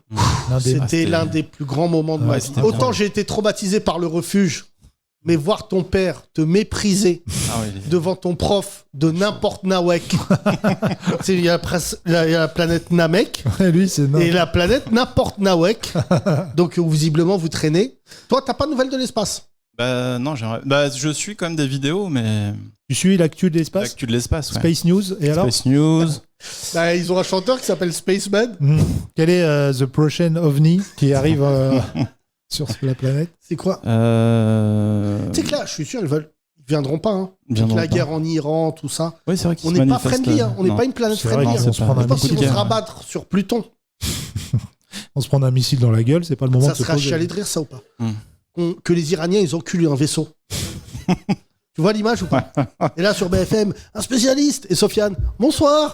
C'était l'un des plus grands moments de ma vie. Autant j'ai été traumatisé par le refuge, mais voir ton père te mépriser devant ton prof de n'importe Nawek. Il y a la planète Namek Lui, c'est et la planète n'importe Nawek. Donc visiblement vous traînez. Toi, t'as pas de nouvelles de l'espace? Bah non, j'aimerais. Bah je suis quand même des vidéos, mais. Tu suis l'actu de l'espace? L'actu de l'espace, ouais. Space News, et alors? Space News. Bah, ils ont un chanteur qui s'appelle Spaceman. Quel est The Prochain OVNI qui arrive sur la planète? C'est quoi? Tu sais que là, je suis sûr, ils viendront pas. Hein. Avec la guerre en Iran, tout ça. Oui, c'est vrai qu'ils On se n'est pas manifestent. friendly, hein. On n'est Non. pas une planète C'est vrai friendly. qu'on Hein. se prend Je un pense qu'ils vont missile. se rabattre sur Pluton. On se prend un missile dans la gueule, c'est pas le moment Ça de se serait à poser. chialer de rire, ça ou pas? Que les Iraniens, ils enculent un vaisseau. Tu vois l'image ou pas? Et là, sur BFM, un spécialiste. Et Sofiane, bonsoir.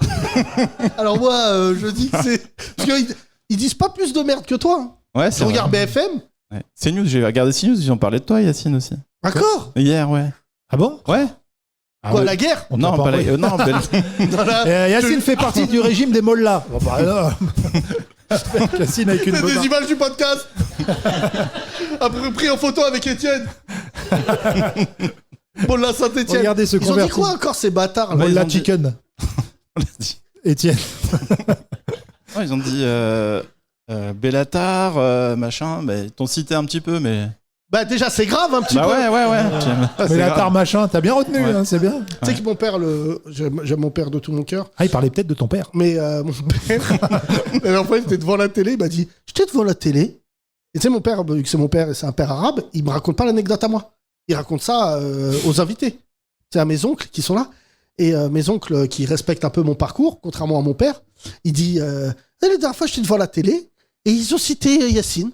Alors moi, je dis que c'est... Parce qu'ils disent pas plus de merde que toi. Hein. Ouais, Tu c'est regardes vrai. BFM. Ouais. CNews, j'ai regardé CNews, ils ont parlé de toi, Yacine aussi. D'accord. Hier, ouais. Ah bon? Ouais. Quoi, la guerre? On Non, t'a pas envoyé. la. Non, Dans la- Yacine fait partie du régime des mollahs. Bon, bah, alors. Yacine avec une C'est bonne des images du podcast. Après pris en photo avec Étienne. Molla Saint-Étienne. Regardez ce Ils ont dit converti. quoi encore ces bâtards là? ils Molla ont dit- Chicken. Étienne. Ouais, ils ont dit Bellatar, machin. Bah, ils t'ont cité un petit peu, mais. Bah déjà c'est grave un petit Bah peu. ouais. Mais la tare machin, t'as bien retenu, hein, c'est bien. Tu sais que mon père, j'aime mon père de tout mon cœur, Ah, il parlait peut-être de ton père. mais mon père, la dernière fois il était devant la télé, il m'a dit j'étais devant la télé. Et tu sais mon père, vu que c'est mon père et c'est un père arabe, il me raconte pas l'anecdote à moi. Il raconte ça aux invités. C'est à mes oncles qui sont là. Et mes oncles qui respectent un peu mon parcours, contrairement à mon père, il dit la dernière fois j'étais devant la télé et ils ont cité Yacine.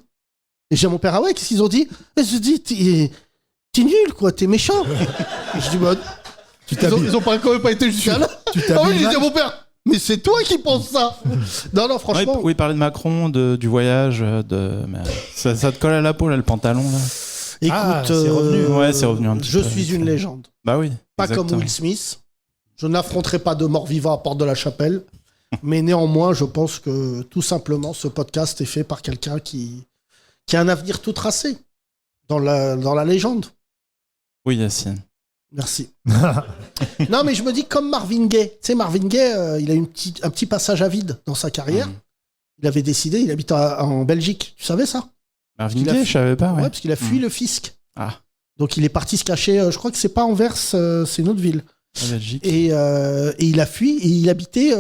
Et j'ai mon père, ah ouais, qu'est-ce qu'ils ont dit? Et je dis, t'es nul, quoi, t'es méchant. Je dis, bah, ils ont quand même pas été jusqu'à là. Tu Ah oui, t'habilles j'ai dit à mal. mon père, mais c'est toi qui penses ça. Non, franchement. Oui, il parlait de Macron, du voyage, mais ça te colle à la peau, là, le pantalon, là. Écoute, Ah, c'est revenu. Ouais, c'est revenu un petit je peu. suis une légende. Bah oui. Pas exactement. comme Will Smith. Je n'affronterai pas de mort vivant à Porte de la Chapelle. Mais néanmoins, je pense que tout simplement, ce podcast est fait par quelqu'un qui a un avenir tout tracé dans la légende. Oui, Yacine. Merci. Non, mais je me dis comme Marvin Gaye. Tu sais, Marvin Gaye, il a eu un petit passage à vide dans sa carrière. Il avait décidé, il habite en Belgique. Tu savais ça? Marvin Il a Gaye, fui- je savais pas, ouais. Ouais, parce qu'il a fui le fisc. Ah, Donc il est parti se cacher, je crois que c'est pas Anvers, c'est une autre ville. en Belgique. Et il a fui et il habitait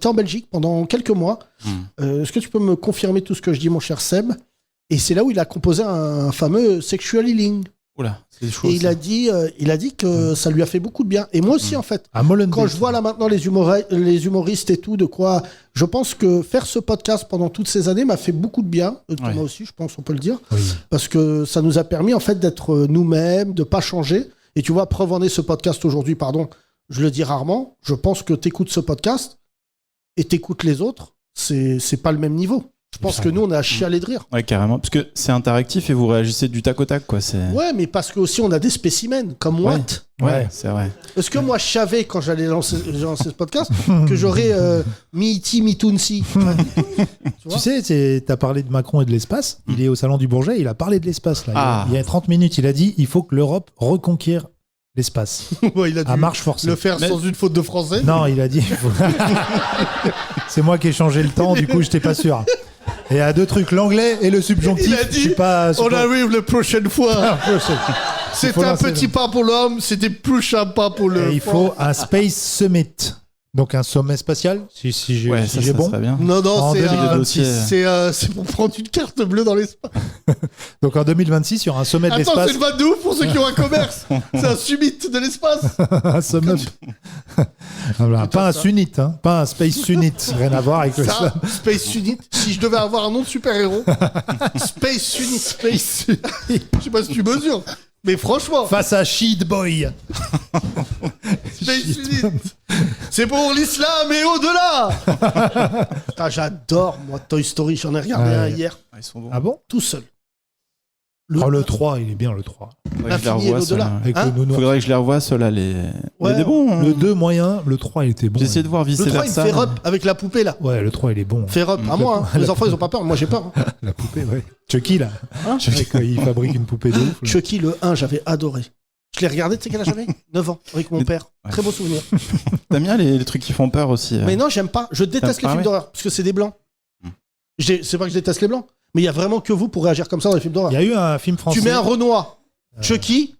en Belgique pendant quelques mois. Est-ce que tu peux me confirmer tout ce que je dis, mon cher Seb? Et c'est là où il a composé un fameux Sexual Healing. Oula, c'est chaud. Et il a dit que ça lui a fait beaucoup de bien. Et moi aussi, en fait. À Molenbeek. Quand je vois là maintenant les humoristes et tout, de quoi, je pense que faire ce podcast pendant toutes ces années m'a fait beaucoup de bien. Thomas Ouais. aussi, je pense, on peut le dire. Oui. Parce que ça nous a permis en fait d'être nous-mêmes, de pas changer. Et tu vois, preuve en est ce podcast aujourd'hui, pardon, je le dis rarement, je pense que t'écoutes ce podcast et t'écoutes les autres, c'est pas le même niveau. Je pense que nous, on a chialé de rire. Ouais, carrément. Parce que c'est interactif et vous réagissez du tac au tac, quoi. C'est... Ouais, mais parce que aussi on a des spécimens, comme Ouais. Watt. Ouais, c'est vrai. Est-ce que moi je savais quand j'allais lancer ce podcast que j'aurais Mi-Iti, Mi-Tunsi? Tu sais, t'as parlé de Macron et de l'espace. Il est au Salon du Bourget, il a parlé de l'espace. Là. Ah. Il y a 30 minutes, il a dit il faut que l'Europe reconquiert l'espace. Ouais, il a dû À marche forcée. le faire Mais- sans une faute de français. Non, il a dit. C'est moi qui ai changé le temps, du coup, j'étais pas sûr. Et il y a deux trucs, l'anglais et le subjonctif. Il a Je dit suis pas. on arrive la prochaine fois. C'était faut un lancer petit le- pas pour l'homme, c'était plus un pas pour le. Et il faut un Space Summit. Donc un sommet spatial, si j'ai Ouais, si ça j'ai bon. serait bien. Non, non, En c'est 2026. c'est pour prendre une carte bleue dans l'espace. Donc en 2026, il y aura un sommet de Attends, l'espace. c'est une vanne de ouf pour ceux qui ont un commerce. C'est un summit de l'espace. Un summit. Voilà, pas un sunnite, hein, pas un Space Sunnite. Rien à voir avec le Ça, Space Unit. Si je devais avoir un nom de super-héros, Space Unit. Space Unit. Je sais pas si tu mesures, mais franchement, face à Sheet Boy. Space Unit. C'est pour l'islam et au-delà. Putain, j'adore, moi, Toy Story. J'en ai regardé un hier, Ils sont bons. Ah bon? tout seul. Le 3, il est bien, le 3. Faudrait que je les L'infini et revoie, l'au-delà. ceux-là. Avec Hein le nounours. Faudrait que je les revoie, ceux-là. Ouais. Il est bon. hein. Le 2 moyen, le 3 il était bon. J'ai essayé de voir vice Le 3, il me versa. fait rep avec la poupée, là. Ouais, le 3 il est bon. Fait rep. À moi, hein. Les enfants, ils ont pas peur. Moi, j'ai peur. Hein. La poupée, ouais. Chucky là. Hein Quand il fabrique une poupée de ouf. là. Chucky, le 1, j'avais adoré. Je l'ai regardé, tu sais quel âge j'avais 9 ans, avec mon père. Très beau souvenir. T'aimes bien les trucs qui font peur aussi. Mais non, j'aime pas. Je déteste les Ah films ouais. d'horreur, parce que c'est des blancs. C'est pas que je déteste les blancs, mais il y a vraiment que vous pour réagir comme ça dans les films d'horreur. Il y a eu un film français. Tu mets un Renoir, Chucky,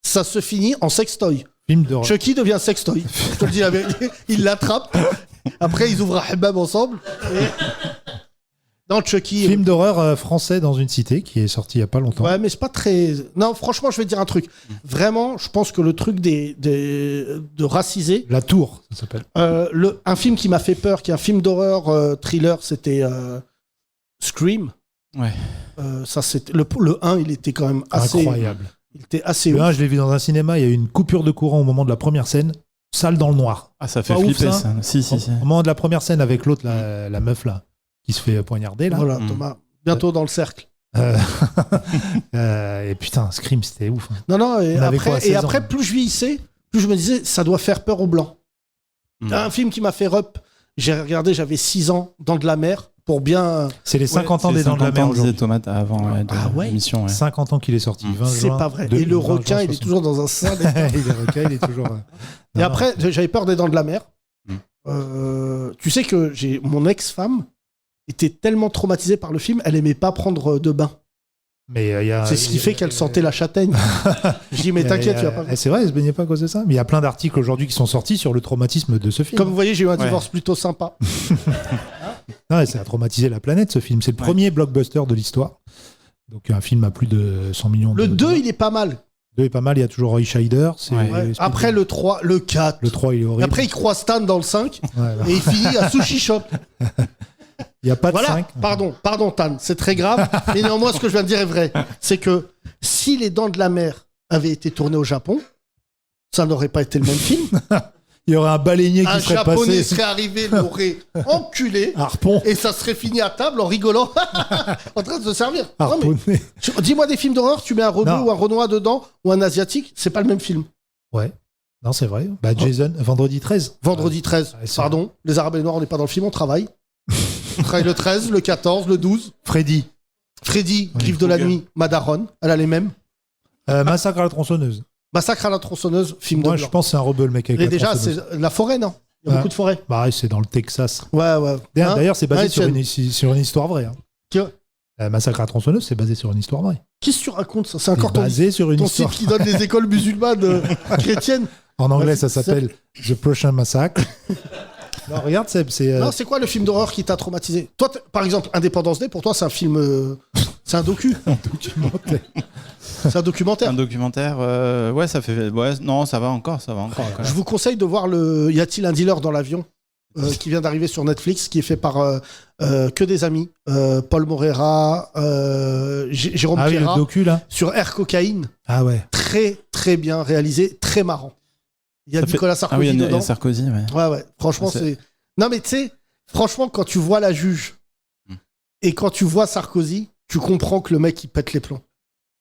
ça se finit en sextoy. Film d'horreur. Chucky devient sextoy. Je te le dis la vérité. Il l'attrape. Après, ils ouvrent un hammam ensemble. Et... Non, Chucky. Film d'horreur français dans une cité qui est sorti il y a pas longtemps. Ouais, mais c'est pas très. Non, franchement, je vais te dire un truc. Vraiment, je pense que le truc de raciser. La Tour, ça s'appelle. Un film qui m'a fait peur, qui est un film d'horreur thriller, c'était Scream. Ouais. Ça, c'était le 1, il était quand même assez. Incroyable. Il était assez. Le ouf. 1, je l'ai vu dans un cinéma, il y a eu une coupure de courant au moment de la première scène, salle dans le noir. Ah, ça fait Pas ouf, flipper ça. ça. Si. Au moment de la première scène avec l'autre, la meuf là, qui se fait poignarder là. Voilà, Thomas. Bientôt dans le cercle. Et putain, Scream, c'était ouf. hein. Non, et On avait quoi, après, 16 ans, hein. plus je vieillissais, plus je me disais, ça doit faire peur aux blancs. Mm. Un film qui m'a fait rep, j'ai regardé, j'avais 6 ans, Dans de la mer, pour bien. C'est les 50 ans C'est des Dents de la 50 mer ans, disait aujourd'hui. Tomate avant de Ah ouais. l'émission. Ouais. 50 ans qu'il est sorti. 20 C'est juin pas vrai. de- Et le 20 juin requin, il est 60. toujours dans un sale état. Il est requin, il est toujours. Et Non, après, j'avais peur des Dents de la mer. Mm. Tu sais que mon ex-femme était tellement traumatisée par le film, elle aimait pas prendre de bain. Mais il y a. C'est ce qui fait qu'elle sentait la châtaigne. Je dis, mais t'inquiète, tu vas pas. C'est vrai, elle se baignait pas à cause de ça. Mais il y a plein d'articles aujourd'hui qui sont sortis sur le traumatisme de ce film. Comme vous voyez, j'ai eu un Ouais. divorce plutôt sympa. Ouais, ça a traumatisé la planète ce film. C'est le premier blockbuster de l'histoire. Donc un film à plus de 100 millions Le de 2, dollars. il est pas mal. Le 2 est pas mal, il y a toujours Roy Scheider. C'est Ouais. Ouais. Après, le 3, le 4. le 3 il est horrible. Après, il croise Stan dans le 5 Ouais, là. et il finit à Sushi Shop. Il n'y a pas de Voilà, 5. pardon, Tan, c'est très grave. Mais néanmoins, ce que je viens de dire est vrai. C'est que si Les Dents de la Mer avaient été tournées au Japon, ça n'aurait pas été le même film. Il y aurait un baleinier Un qui serait Japonais passé. serait arrivé, l'aurait enculé, Harpon. et ça serait fini à table en rigolant, en train de se servir. Non, mais Harponné. dis-moi des films d'horreur, tu mets un rebeu Non. ou un Renoir dedans, ou un Asiatique, c'est pas le même film. Ouais. Non, c'est vrai. Bah, Jason, vendredi 13. Vendredi 13, Ouais, c'est pardon, les Arabes et les Noirs, on n'est pas dans le film, on travaille. On travaille le 13, le 14, le 12. Freddy. Freddy, Oui, Griffe de la Krueger. nuit, Madaron, elle a les mêmes. Massacre à la tronçonneuse. Massacre à la tronçonneuse, film Moi, de je blanc. pense que c'est un rebeu, le mec avec Et la déjà, tronçonneuse. c'est la forêt, non Il y a Ouais. beaucoup de forêts. Bah, ouais, c'est dans le Texas. Ouais. D'ailleurs, c'est basé Ouais, sur, Etienne. sur une histoire vraie. hein. Que- Massacre à la tronçonneuse, c'est basé sur une histoire vraie. Qu'est-ce que tu racontes ça C'est C'est encore ton, basé sur une ton site histoire. qui donne les écoles musulmanes chrétiennes. En anglais, ça C'est- s'appelle The Prochain Massacre. Non, regarde, c'est. Non, c'est quoi le film d'horreur qui t'a traumatisé Toi, par exemple, Indépendance Day, pour toi, c'est un film. C'est un docu. documentaire. C'est un documentaire. Un documentaire, ouais, ça fait. Ouais, non, ça va encore. Je vous conseille de voir le Y a-t-il un dealer dans l'avion qui vient d'arriver sur Netflix, qui est fait par que des amis. Paul Moreira, Jérôme Ah oui, le Pierrat, docu, là. sur Air Cocaïne. Ah ouais. Très, très bien réalisé, très marrant. Il y a Ça fait- Nicolas Ah Sarkozy oui, il y a dedans. Sarkozy, ouais. Ouais. Franchement, C'est- c'est. Non, mais tu sais, franchement, quand tu vois la juge et quand tu vois Sarkozy, tu comprends que le mec, il pète les plombs.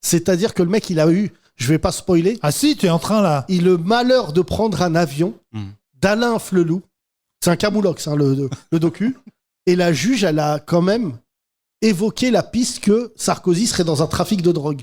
C'est-à-dire que le mec, il a eu, je vais pas spoiler, Ah si, tu es en train, là. il a le malheur de prendre un avion d'Alain Flelou. C'est un camoulox, hein, le docu. Et la juge, elle a quand même évoqué la piste que Sarkozy serait dans un trafic de drogue.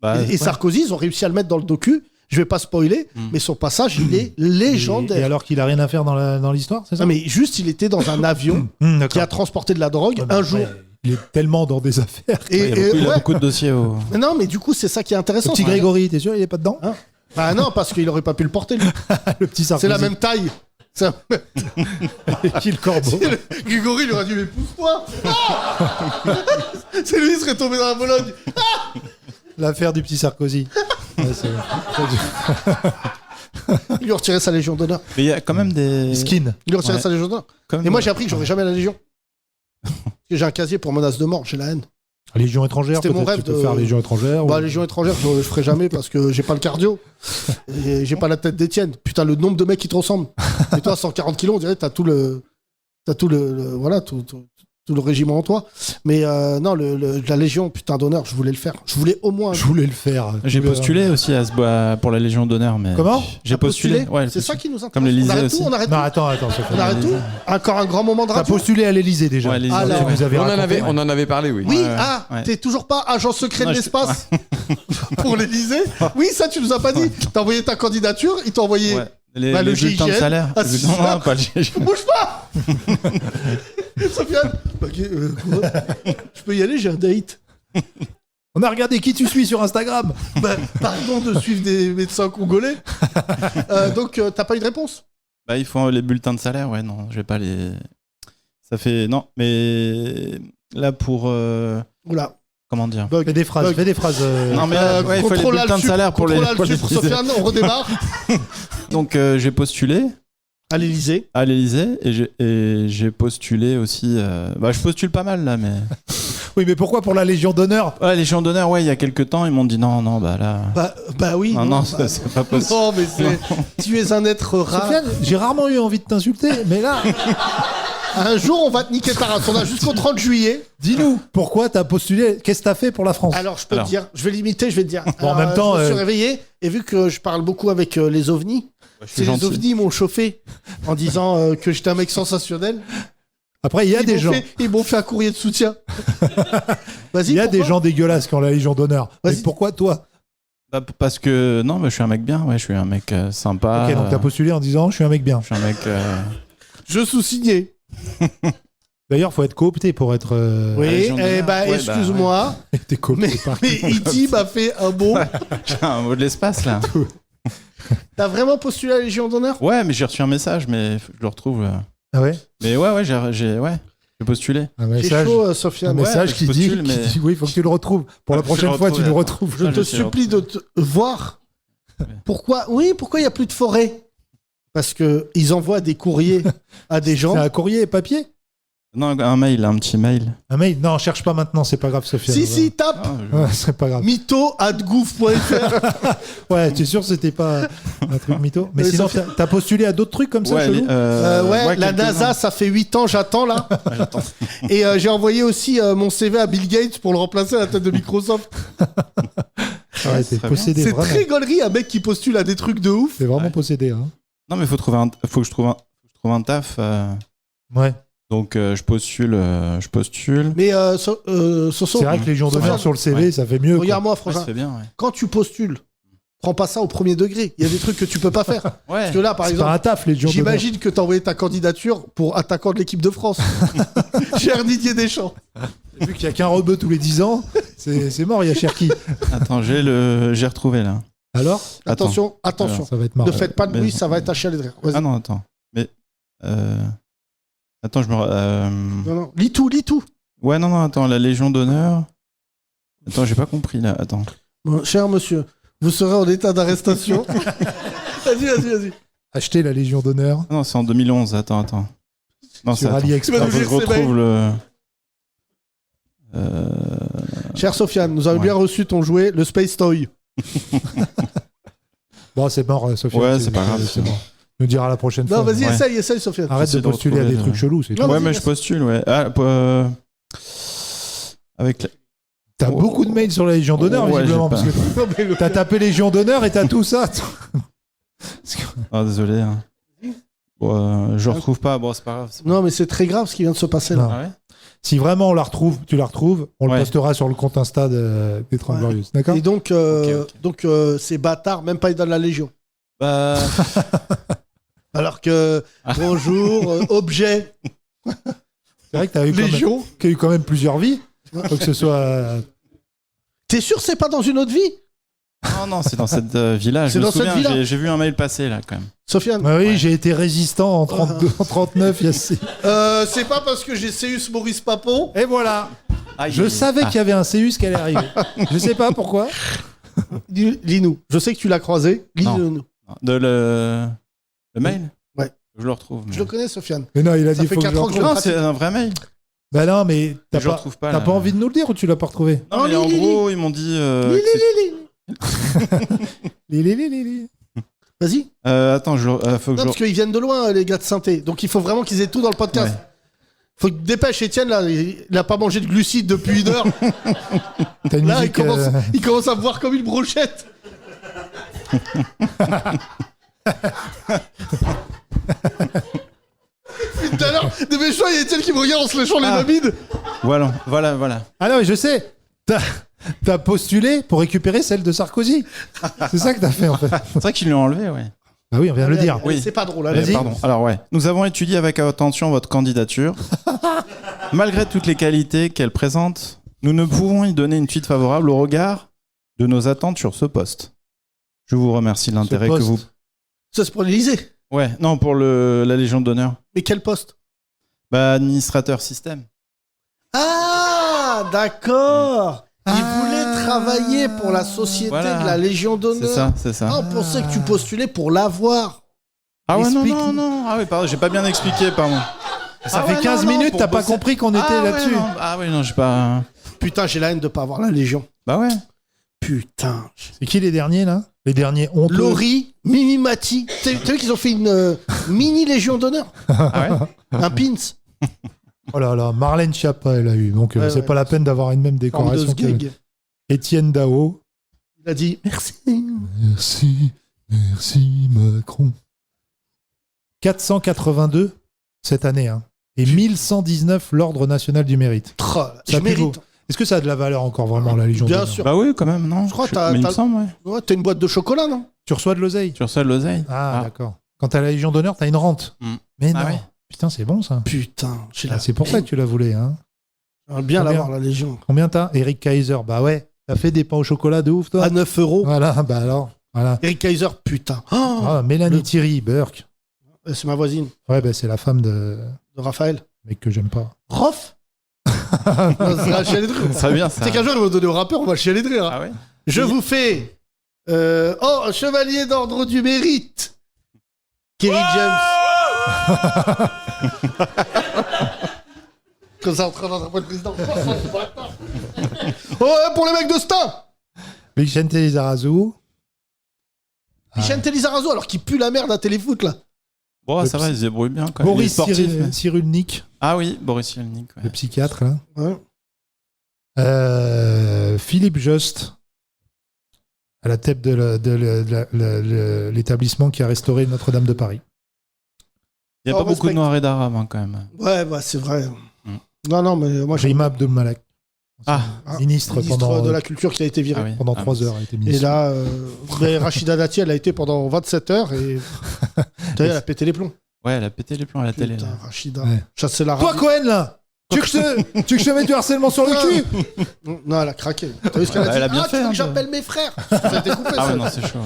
Bah, Et Sarkozy, ils ont réussi à le mettre dans le docu. Je vais pas spoiler, mais son passage, il est Et légendaire. alors qu'il a rien à faire dans l'histoire, c'est ça Non, mais juste, il était dans un avion qui D'accord. a transporté de la drogue Ouais, mais un après, jour. Il est tellement dans des affaires. Et, il a ouais. beaucoup de dossiers au. Mais non, mais du coup, c'est ça qui est Le intéressant. petit Grégory, t'es sûr, il est pas dedans Hein Bah non, parce qu'il aurait pas pu le porter, lui. Le petit Sarkozy. C'est la même taille. C'est un- Qui le corbeau. Grégory, il aurait dit, mais pousse-toi. Ah c'est lui, il serait tombé dans la Bologne. L'affaire du petit Sarkozy. Ouais, c'est- Il lui a retiré sa Légion d'honneur. Mais il y a quand même des. Skin. Il lui a retiré Ouais. sa Légion d'honneur. Comme Et moi, j'ai appris que j'aurais jamais la Légion. Parce que j'ai un casier pour menace de mort, j'ai la haine. Légion étrangère, C'était mon peut-être rêve tu peux de- faire Légion étrangère. Bah, ou- Légion étrangère, je ferai jamais parce que j'ai pas le cardio. Et j'ai pas la tête d'Étienne. Putain, le nombre de mecs qui te ressemblent. Et toi, 140 kilos, on dirait que t'as tout le. Voilà, tout le régiment en toi. Mais non, la Légion, putain d'honneur, je voulais le faire. Je voulais au moins. Je voulais le faire. J'ai Je voulais- postulé aussi pour la Légion d'honneur, mais. Comment J'ai postulé. Ouais, C'est ça qui nous intéresse. Comme l'Élysée on arrête aussi. tout, on arrête Non, tout. attends, Sophie. On arrête tout. Encore un grand moment de T'as radio. postulé à l'Elysée déjà. Ouais, l'Élysée. Alors, Vous avez raconté. On en avait parlé, oui. Oui, Ouais, ah, ouais. t'es toujours pas agent secret Non, de je- l'espace pour l'Élysée. Oui, ça, tu nous as pas dit. T'as envoyé ta candidature, il t'a envoyé. Ouais. Les, Bah, le les bulletins de GIGN. salaire. Ah, c'est non, ça. non, pas le GIGN. Bouge pas Sofiane Ok, quoi je peux y aller, j'ai un date. On a regardé qui tu suis sur Instagram. Bah, pardon de suivre des médecins congolais. Donc, t'as pas eu de réponse Bah, il faut les bulletins de salaire, ouais, non, je vais pas les. Ça fait. Non, mais. Là, pour. Oula. Comment dire Fais des phrases. Bug. Fais des phrases. Non, mais ouais, il faut les Contrôle bulletins de Alt-Sup, salaire pour les. Contrôle pour les Alt-Sup, utiliser. Sofiane, on redémarre. Donc, j'ai postulé À l'Élysée. à l'Elysée et j'ai postulé aussi. Bah, je postule pas mal là, mais. Oui, mais pourquoi pour la Légion d'honneur? Ouais, les Légions d'honneur, ouais, il y a quelques temps, ils m'ont dit non, bah là. Bah oui. Non, non, bah, c'est pas possible. non, mais tu es un être rare. Sofiane, j'ai rarement eu envie de t'insulter, mais là, Un jour, on va te niquer ta race. On a jusqu'au 30 juillet. dis-nous, pourquoi t'as postulé? Qu'est-ce que t'as fait pour la France? Alors, je peux te dire, je vais limiter, je vais te dire. Bon, en même temps, je me suis réveillé et vu que je parle beaucoup avec les ovnis, suis les gentil. ovnis m'ont chauffé en disant que j'étais un mec sensationnel. Après, il y a des gens. Ils m'ont fait un courrier de soutien. Vas-y. Il y a des pourquoi gens dégueulasses qui ont la Légion d'honneur. Mais Vas-y. pourquoi toi? Bah, parce que non, bah, je suis un mec bien, ouais, je suis un mec sympa. Ok, donc t'as postulé en disant je suis un mec bien. Je suis un mec. Je sous-signais. D'ailleurs, faut être coopté pour être. Oui, Légion eh d'honneur. bah, Ouais, excuse-moi, T'es coopté par. mais E.T. m'a fait un bon. J'ai un mot de l'espace là. T'as vraiment postulé à la Légion d'honneur? Ouais, mais j'ai reçu un message, mais je le retrouve. Ah ouais? Mais ouais, j'ai postulé. Un J'ai message. chaud, Un Sofiane. message je qui postule, dit, mais- qui dit oui, il faut que tu le retrouves. Pour la Faut que je prochaine le fois, tu retrouve, nous ouais. retrouves. Je Ah, te je sais, supplie de te voir. Pourquoi il n'y a plus de forêt? Parce que ils envoient des courriers à des gens. C'est un courrier et papier? Non, un mail, un petit mail. Un mail? Non, cherche pas maintenant, c'est pas grave, Sophia. Si, tape Ouais, c'est pas grave. mytho@gouv.fr. Ouais, tu es sûr que c'était pas un truc mytho? Mais Oui, sinon, Sophia. t'as postulé à d'autres trucs comme ça, Ouais, chelou? Ouais, la quelques-uns. NASA, ça fait 8 ans, j'attends là. Et j'ai envoyé aussi mon CV à Bill Gates pour le remplacer à la tête de Microsoft. Ouais, t'es très possédé, C'est vraiment. très gaulerie, un mec qui postule à des trucs de ouf. T'es vraiment Ouais. possédé, hein. Non, mais faut que je trouve un taf. Ouais. Donc je postule. Mais Soso, C'est vrai que Légion d'honneur Sofiane, sur le CV, ça fait mieux. quoi. regarde-moi, Ouais, frangin. ça fait bien, ouais. Quand tu postules, prends pas ça au premier degré. Il y a des trucs que tu peux pas faire. Ouais. Parce que là, par C'est exemple, pas un taf, Légion d'honneur. j'imagine que t'as envoyé ta candidature pour attaquant de l'équipe de France. Cher Didier Deschamps. Vu qu'il y a qu'un rebeu tous les 10 ans, c'est mort, il y a Cherki. Attends, j'ai retrouvé là. Alors, Attention, attention. ça va être marrant. Ne faites pas de mais- bruit, ça va être à chialer de rire. Vas-y. Ah non, attends. Mais attends, je me. Non, non. Lis tout. Ouais, non, attends, la Légion d'honneur. Attends, j'ai pas compris là. Attends. Bon, cher monsieur, vous serez en état d'arrestation. Vas-y. Acheter la Légion d'honneur Ah non, c'est en 2011. Attends. Non, sur attends. AliExpress. Tu vas Faut que je retrouve le. Cher Sofiane, nous avons Ouais. bien reçu ton jouet, le Space Toy. Bon, c'est mort, Sophia. Ouais, c'est pas grave. C'est mort. Nous dira la prochaine Non, fois. vas-y, Ouais. essaye, Sofiane. Arrête J'essaie de de postuler à retrouver des le- trucs chelous, c'est Non, tout. Ouais, vas-y, mais je vas-y. postule, ouais. Avec la- T'as beaucoup de mails sur la Légion d'honneur, Ouais, visiblement, j'ai parce que t'as tapé Légion d'honneur et t'as tout ça. Ah, désolé. Hein. Bon, je retrouve pas. Bon, c'est pas grave. Non, mais c'est très grave ce qui vient de se passer là. Non. Ah ouais Si vraiment on la retrouve, tu la retrouves, on le Ouais. postera sur le compte Insta des 30 Ouais. Glorieuses. D'accord? Et donc, Ok. ces bâtards, même pas ils donnent la Légion. Bah. Alors que, bonjour, objet, C'est vrai que t'as eu, Légion. qu'il y a eu quand même plusieurs vies. Faut que ce soit. T'es sûr que c'est pas dans une autre vie? Non, c'est dans cette villa. C'est Je me dans cette souviens, villa. j'ai vu un mail passer là quand même. Sofiane, Ah oui, j'ai été résistant en 32, en 39. Il y a c'est pas parce que j'ai Céus Maurice Papon. Et voilà. Je savais qu'il y avait un Céus qui allait arriver. Je sais pas pourquoi. Lis-nous. Je sais que tu l'as croisé. Lis-nous. De le mail. Ouais. Je le retrouve. mais- Je le connais, Sofiane. Mais non, il a Ça dit fait faut que 4 je ans que je retrouve. Non, c'est un vrai mail. Bah non, mais Je le retrouve pas. t'as là. pas envie de nous le dire ou tu l'as pas retrouvé? Non, mais en gros, ils m'ont dit. Li. Vas-y. Attends, faut que Non, parce qu'ils viennent de loin, les gars de Synthé. Donc il faut vraiment qu'ils aient tout dans le podcast. Ouais. Faut que dépêche Étienne, là, il a pas mangé de glucides depuis 1 heure. T'as une Là, musique, il commence à me voir comme une brochette. Tout à l'heure, dépêche-toi, il y a Étienne qui me regarde en se léchant les mamides. Voilà. Ah non, mais je sais. T'as postulé pour récupérer celle de Sarkozy. C'est ça que t'as fait en fait. C'est vrai qu'ils l'ont enlevé, ouais. Bah oui, on vient de le dire. Allez, Oui. c'est pas drôle, allez. Vas-y. Pardon. Alors ouais, nous avons étudié avec attention votre candidature. Malgré toutes les qualités qu'elle présente, nous ne pouvons y donner une suite favorable au regard de nos attentes sur ce poste. Je vous remercie de l'intérêt que poste. vous... Ça, c'est pour l'Élysée. Ouais, non, pour la Légion d'honneur. Mais quel poste? Bah, administrateur système. Ah, d'accord. Il voulait travailler pour la société Voilà. de la Légion d'honneur. C'est ça. Ah, on pensait que tu postulais pour l'avoir. Ah ouais, Explique. non. Ah oui, pardon, j'ai pas bien expliqué, pardon. Ça Ah fait ouais, 15 non, minutes, pour t'as pas bosser. compris qu'on était Ah ouais, là-dessus. non. Ah oui, non, j'ai pas... Putain, j'ai la haine de pas avoir la Légion. Bah ouais. Putain. C'est qui les derniers là? Les derniers honteux. Laurie, Mimi Mati. T'as vu qu'ils ont fait une mini Légion d'honneur? Ah ouais. Un pins. Oh là là, Marlène Schiappa elle a eu. Donc Ouais, c'est ouais. pas la peine d'avoir une même Forme de décoration que sgeg. Étienne Dao. Il a dit merci. Merci Macron. 482 cette année, hein. Et 1119 l'Ordre national du mérite. Oh, je Ça pue beau. mérite. Est-ce que ça a de la valeur encore vraiment la Légion Bien d'honneur? sûr. Bah oui, quand même, non. Je crois que Mais il me semble, ouais. Ouais, t'as une boîte de chocolat, non? Tu reçois de l'oseille? Sur ça, de l'oseille. Ah, d'accord. Quand t'as la Légion d'honneur, t'as une rente. Mm. Mais Ah non. ouais. Putain, c'est bon ça. Putain, j'ai Ah, c'est pour ça que tu la voulais, hein. J'aimerais bien Combien l'avoir, la Légion. Combien t'as? Eric Kaiser. Bah ouais. T'as fait des pains au chocolat de ouf, toi? À 9 euros. Voilà, bah alors. Voilà. Eric Kaiser, putain. Oh, Ah, Mélanie le- Thierry, Burke. c'est ma voisine, Ouais, bah c'est la femme de de Raphaël. mec que j'aime pas. Rof? Non, c'est la chialer de rire. Ça va bien, Tu ça. sais qu'un jour, ils vont donner au rappeur, on va le chialer de rire. hein. Ah ouais. Je vous fais. Un chevalier d'ordre du mérite. Kerry James. Comme ça, en train d'attraper le président. Oh, ouais, pour les mecs de Stein. Vicente Lizarazu. Vicente Lizarazu, alors qu'il pue la merde à téléfoot, là. Bon, ça va, ils se débrouillent bien quand même. Boris Les sportifs, mais- Cyrulnik, Ah oui, Boris Cyrulnik. Ouais. le psychiatre, là. Ouais. Philippe Jost, à la tête de l'établissement qui a restauré Notre-Dame de Paris. Il n'y a Oh, pas beaucoup de respect. noirs et d'arabes hein, quand même. Ouais, c'est vrai. Mm. Non, mais moi, je Rima Abdul-Malak, Ah, ministre pendant, de la culture qui a été viré. ah oui. pendant Ah, 3 heures. A été Et ministre. là, mais Rachida Dati, elle a été pendant 27 heures et. T'as vu, elle a pété les plombs. Ouais, elle a pété les plombs à la télé. Putain, là. Rachida. Ouais. Chasser la Toi, Cohen, là tu veux que je te mette du harcèlement sur le cul? Non, elle a craqué. T'as vu ce qu'elle a Bah, dit? elle a bien tu fait, veux hein, que j'appelle mes frères. Ça a été coupé, Ah ça. ouais, non, c'est chaud.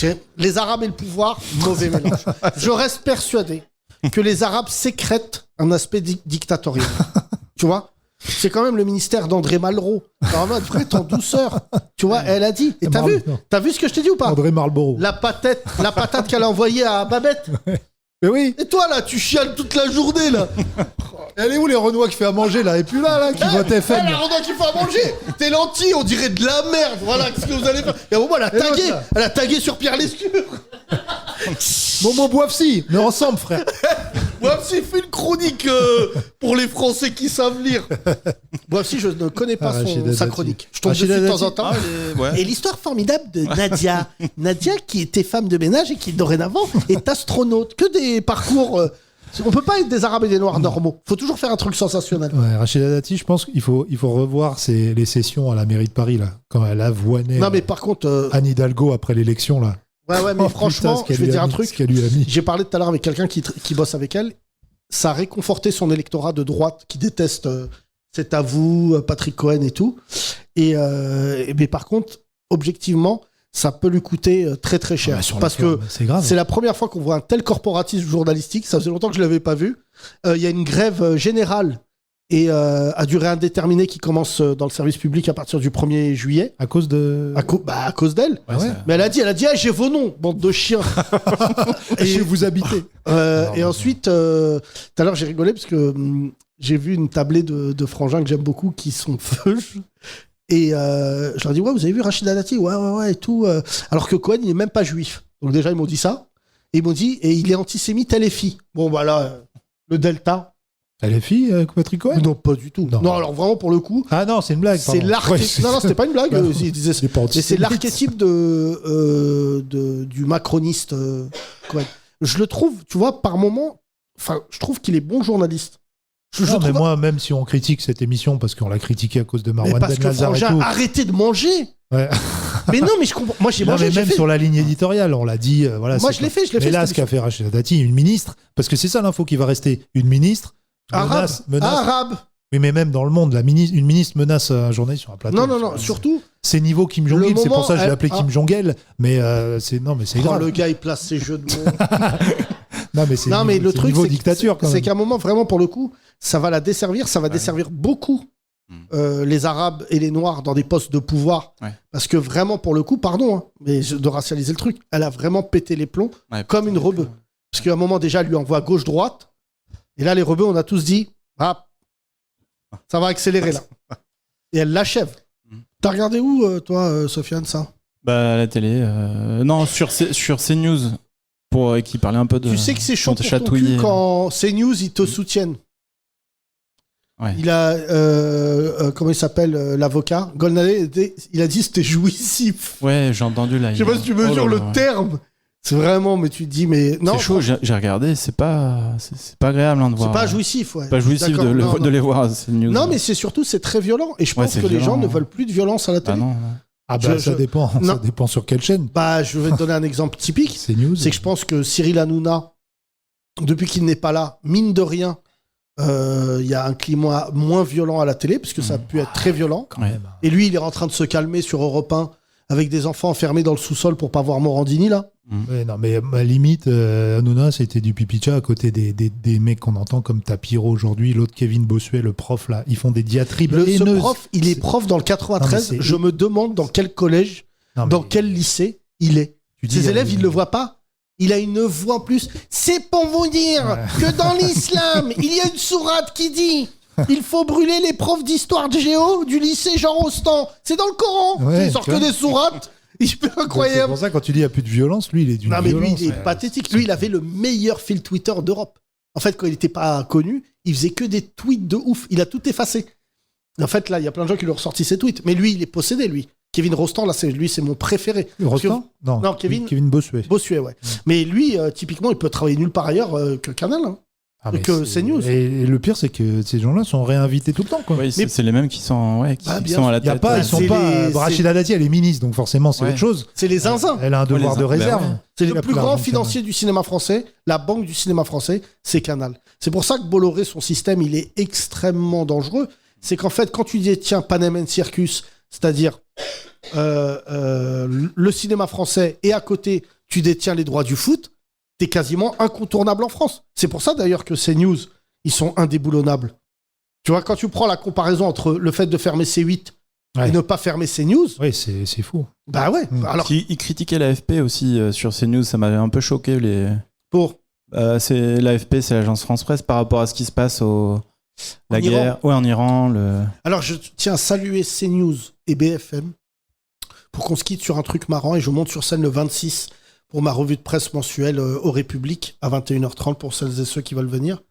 Ouais. Les Arabes et le pouvoir, mauvais mélange. Je reste persuadé que les Arabes sécrètent un aspect dictatorial. Tu vois? C'est quand même le ministère d'André Malraux. Normalement, elle devrait être en douceur. Tu vois, elle a dit. Et t'as vu? T'as vu ce que je t'ai dit ou pas? André Marlborough. La patate qu'elle a envoyée à Babette. Mais oui. Et toi, là, tu chiales toute la journée, là. Elle est où les Renois qui fait à manger là? Et puis là, qui vote FM. La Renoir qui fait à manger. Tes lentilles, on dirait de la merde. Voilà ce que vous allez faire. Et à un moment, elle a tagué. l'autre, là. Elle a tagué sur Pierre Lescure. Momo Boifsi, mais ensemble, frère. Boifsi fait une chronique pour les Français qui savent lire. Boifsi, je ne connais pas Rachida sa Dati. chronique. Je tombe dessus Rachida de temps Dati. en temps. Ah, ouais. Et l'histoire formidable de Nadia. Nadia qui était femme de ménage et qui dorénavant est astronaute. Que des parcours... on peut pas être des Arabes et des Noirs normaux. Faut toujours faire un truc sensationnel. Ouais, Rachida Dati, je pense qu'il faut revoir les sessions à la mairie de Paris, là, quand elle avoinait Non, mais par contre... Anne Hidalgo après l'élection, là. ouais, mais Oh, franchement, putain, ce qu'elle je vais lui a dire un mis, truc. ce qu'elle lui a mis. J'ai parlé tout à l'heure avec quelqu'un qui bosse avec elle. Ça a réconforté son électorat de droite qui déteste C'est à vous, Patrick Cohen et tout. Mais par contre, objectivement, ça peut lui coûter très très cher. Ah bah, sur parce la que forme, c'est grave. c'est la première fois qu'on voit un tel corporatisme journalistique. Ça faisait longtemps que je ne l'avais pas vu. Il y a une grève générale. et à durée indéterminée qui commence dans le service public à partir du 1er juillet. À cause de. À cause d'elle. Ouais, ouais. Mais elle a dit ah, j'ai vos noms, bande de chiens. Et chez vous habitez. Et ensuite, tout à l'heure j'ai rigolé parce que j'ai vu une tablée de frangins que j'aime beaucoup qui sont feu. Et je leur dis ouais, vous avez vu Rachida Dati, ouais et tout. Alors que Cohen il est même pas juif. Donc déjà ils m'ont dit ça. Et ils m'ont dit et il est antisémite LFI. Bon bah là le Delta. LFI, Patrick Cohen? Non, pas du tout. Non, alors vraiment pour le coup. Ah non, c'est une blague. C'est l'archétype. Non, c'était pas une blague. Il disait... Mais c'est l'archétype du macroniste. Cohen. Je le trouve, tu vois, par moment. Enfin, je trouve qu'il est bon journaliste. Non, mais moi, même si on critique cette émission parce qu'on l'a critiqué à cause de Marwan parce que Ben-Lazar et Frangin, tout. arrêtez de manger. Ouais. Mais non, mais je comprends. Moi, j'ai Non, mangé. mais même sur la ligne éditoriale, on l'a dit. Voilà, moi, je l'ai fait. Mais là, ce qu'a fait Rachida Dati, une ministre, parce que c'est ça l'info qui va rester, une ministre. Menace. Arabe. Oui, mais même dans le monde, une ministre menace un journaliste sur un plateau. Non, surtout. C'est niveau Kim Jong-il, c'est pour ça que je l'ai appelé Kim Jong-el, mais c'est grave. Le gars, il place ses jeux de mots. non, mais le truc, niveau dictature, c'est qu'à un moment, vraiment, pour le coup, ça va la desservir, ça va desservir beaucoup les Arabes et les Noirs dans des postes de pouvoir. Ouais. Parce que vraiment, pour le coup, pardon, hein, mais de racialiser le truc, elle a vraiment pété les plombs comme une rebeu. Parce qu'à un moment, déjà, elle lui envoie gauche-droite. Et là, les rebeux, on a tous dit, ah, ça va accélérer là. Et elle l'achève. T'as regardé où, toi, Sofiane, ça? Bah, à la télé. Non, sur CNews, pour qui parlait un peu de. Tu sais que c'est chaud pour ton cul quand CNews, ils te soutiennent. Ouais. Il a, comment il s'appelle, l'avocat Golnadé, il a dit que c'était jouissif. Ouais, j'ai entendu là. Je sais pas si tu mesures le terme. C'est vraiment, mais tu te dis, mais non. C'est chaud, j'ai regardé, c'est pas agréable de voir. C'est pas jouissif, ouais. C'est pas jouissif de les voir, CNews. Non, mais c'est surtout, c'est très violent. Et je pense que les gens ne veulent plus de violence à la télé. Ah non. Ah bah ça dépend. Ça dépend sur quelle chaîne. Bah, je vais te donner un exemple typique. CNews. C'est que je pense que Cyril Hanouna, depuis qu'il n'est pas là, mine de rien, il y a un climat moins violent à la télé, parce que ça a pu être très violent. Quand même. Et lui, il est en train de se calmer sur Europe 1 avec des enfants enfermés dans le sous-sol pour pas voir Morandini, là. Ouais, non, mais à limite, Hanouna, c'était du pipicha à côté des mecs qu'on entend comme Tapiro aujourd'hui, l'autre Kevin Bossuet, le prof, là. Ils font des diatribes haineuses. Ce prof, il est prof dans le 93. Je me demande dans quel collège, dans quel lycée il est. Ses élèves, ils le voient pas. Il a une voix en plus. C'est pour vous dire que dans l'islam, il y a une sourate qui dit il faut brûler les profs d'histoire de géo du lycée Jean Rostand. C'est dans le Coran. Il sort que des sourates. C'est incroyable. C'est pour ça, quand tu dis il n'y a plus de violence, lui, il est d'une violence. Non, mais lui, il est pathétique. Lui, il avait le meilleur fil Twitter d'Europe. En fait, quand il n'était pas connu, il faisait que des tweets de ouf. Il a tout effacé. En fait, là, il y a plein de gens qui lui ont ressorti ses tweets. Mais lui, il est possédé, lui. Kevin Rostand, là, c'est mon préféré. Rostand ? Non, Kevin Bossuet. Bossuet, ouais. Mais lui, typiquement, il peut travailler nulle part ailleurs que Canal. Hein. Que CNews. Et le pire, c'est que ces gens-là sont réinvités tout le temps. Quoi. Oui, c'est les mêmes qui sont, qui sont à la tête. Ils sont pas. Rachida Dati, elle est ministre, donc forcément, c'est autre chose. C'est les zinzins. Elle a un devoir de réserve. C'est le plus grand financier du cinéma français. La banque du cinéma français, c'est Canal. C'est pour ça que Bolloré, son système, il est extrêmement dangereux. C'est qu'en fait, quand tu détiens Panem Circus, c'est-à-dire le cinéma français, et à côté, tu détiens les droits du foot, t'es quasiment incontournable en France. C'est pour ça d'ailleurs que CNews, ils sont indéboulonnables. Tu vois, quand tu prends la comparaison entre le fait de fermer C8 et ne pas fermer CNews... Oui, c'est fou. Bah ouais. Alors... Ils critiquaient l'AFP aussi sur CNews, ça m'avait un peu choqué. L'AFP, c'est l'agence France-Presse, par rapport à ce qui se passe la guerre. Ouais, en Iran. Alors, je tiens à saluer CNews et BFM pour qu'on se quitte sur un truc marrant, et je monte sur scène le 26 pour ma revue de presse mensuelle au République à 21h30 pour celles et ceux qui veulent venir.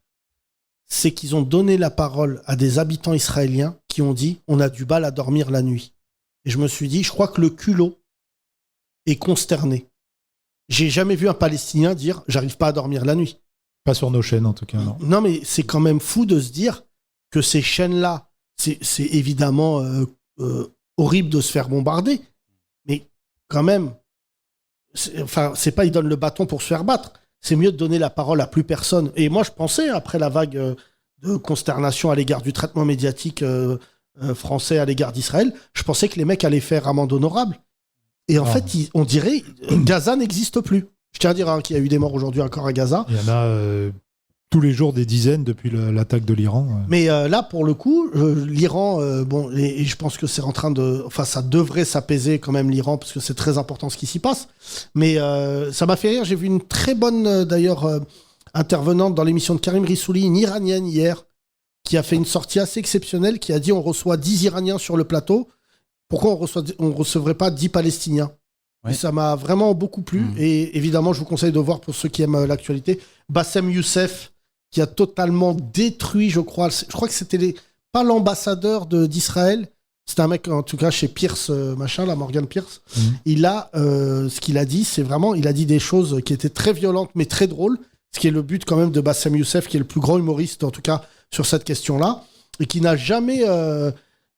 C'est qu'ils ont donné la parole à des habitants israéliens qui ont dit on a du mal à dormir la nuit. Et je me suis dit, je crois que le culot est consterné. J'ai jamais vu un Palestinien dire j'arrive pas à dormir la nuit. Pas sur nos chaînes en tout cas, non. Non, mais c'est quand même fou de se dire que ces chaînes-là, c'est évidemment horrible de se faire bombarder, mais quand même, c'est pas ils donnent le bâton pour se faire battre. C'est mieux de donner la parole à plus personne. Et moi, je pensais, après la vague de consternation à l'égard du traitement médiatique français à l'égard d'Israël, je pensais que les mecs allaient faire amende honorable. Et en fait, on dirait Gaza n'existe plus. Je tiens à dire qu'il y a eu des morts aujourd'hui encore à Gaza. Il y en a tous les jours des dizaines depuis l'attaque de l'Iran. Mais là, pour le coup, l'Iran, et je pense que c'est en train de... Enfin, ça devrait s'apaiser quand même, l'Iran, parce que c'est très important ce qui s'y passe. Mais ça m'a fait rire. J'ai vu une très bonne, d'ailleurs, intervenante dans l'émission de Karim Rissouli, une Iranienne hier, qui a fait une sortie assez exceptionnelle, qui a dit on reçoit 10 Iraniens sur le plateau. Pourquoi on recevrait pas 10 Palestiniens ? Ouais. Et ça m'a vraiment beaucoup plu. Et évidemment, je vous conseille de voir, pour ceux qui aiment l'actualité, Bassem Youssef, qui a totalement détruit, je crois que c'était pas l'ambassadeur d'Israël, c'était un mec, en tout cas, chez Pierce, Morgan Pierce. Il a, ce qu'il a dit, c'est vraiment, il a dit des choses qui étaient très violentes, mais très drôles, ce qui est le but quand même de Bassem Youssef, qui est le plus grand humoriste, en tout cas, sur cette question-là, et qui n'a jamais...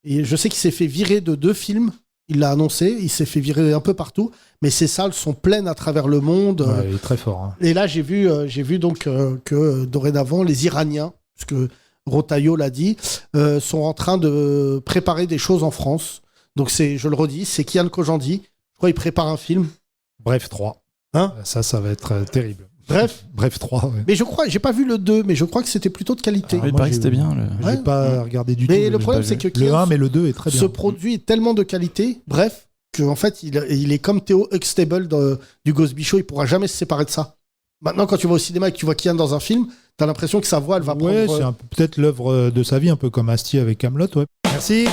et je sais qu'il s'est fait virer de 2 films, il l'a annoncé, il s'est fait virer un peu partout, mais ces salles sont pleines à travers le monde. Ouais, il est très fort. Hein. Et là, j'ai vu donc que dorénavant, les Iraniens, parce que Rotaillot l'a dit, sont en train de préparer des choses en France. Donc, je le redis, c'est Kian Kojandi. Je crois qu'il prépare un film. Bref 3. Hein ? Ça va être terrible. Bref 3, ouais. Mais je crois, j'ai pas vu le 2, mais je crois que c'était plutôt de qualité. Il paraît que c'était bien. J'ai pas regardé du tout. Mais le problème, c'est que le 1, mais le 2 est très bien. Ce produit est tellement de qualité, bref, qu'en fait, il est comme Theo Huxtable du Cosby Show, il pourra jamais se séparer de ça. Maintenant, quand tu vas au cinéma et que tu vois Kian dans un film, t'as l'impression que sa voix, elle va prendre... Ouais, c'est peut-être l'œuvre de sa vie, un peu comme Astier avec Kaamelott, ouais. Merci.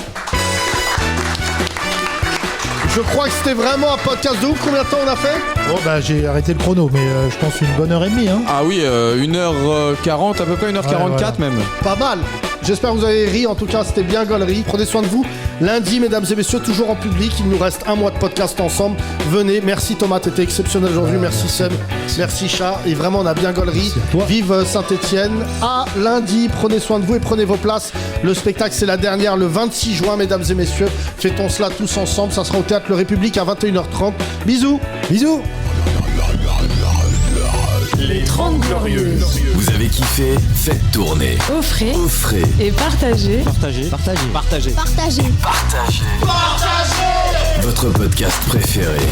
Je crois que c'était vraiment un podcast de ouf. Combien de temps on a fait ? Bon, bah, j'ai arrêté le chrono, mais je pense une bonne heure et demie. Hein. Ah oui, 1h40, à peu près 1h44 voilà. même. Pas mal. J'espère que vous avez ri. En tout cas, c'était bien gaulerie. Prenez soin de vous. Lundi, mesdames et messieurs, toujours en public. Il nous reste 1 mois de podcast ensemble. Venez. Merci Thomas, t'étais exceptionnel aujourd'hui. Merci Seb. Merci Chat. Et vraiment, on a bien gaulerie. Vive Saint-Etienne. À lundi. Prenez soin de vous et prenez vos places. Le spectacle, c'est la dernière, le 26 juin, mesdames et messieurs. Fêtons cela tous ensemble. Ça sera au Théâtre Le République à 21h30. Bisous. Bisous. Les 30 Glorieuses. Vous avez kiffé? Faites tourner. Offrez. Offrez. Et partagez. Partagez. Votre podcast préféré.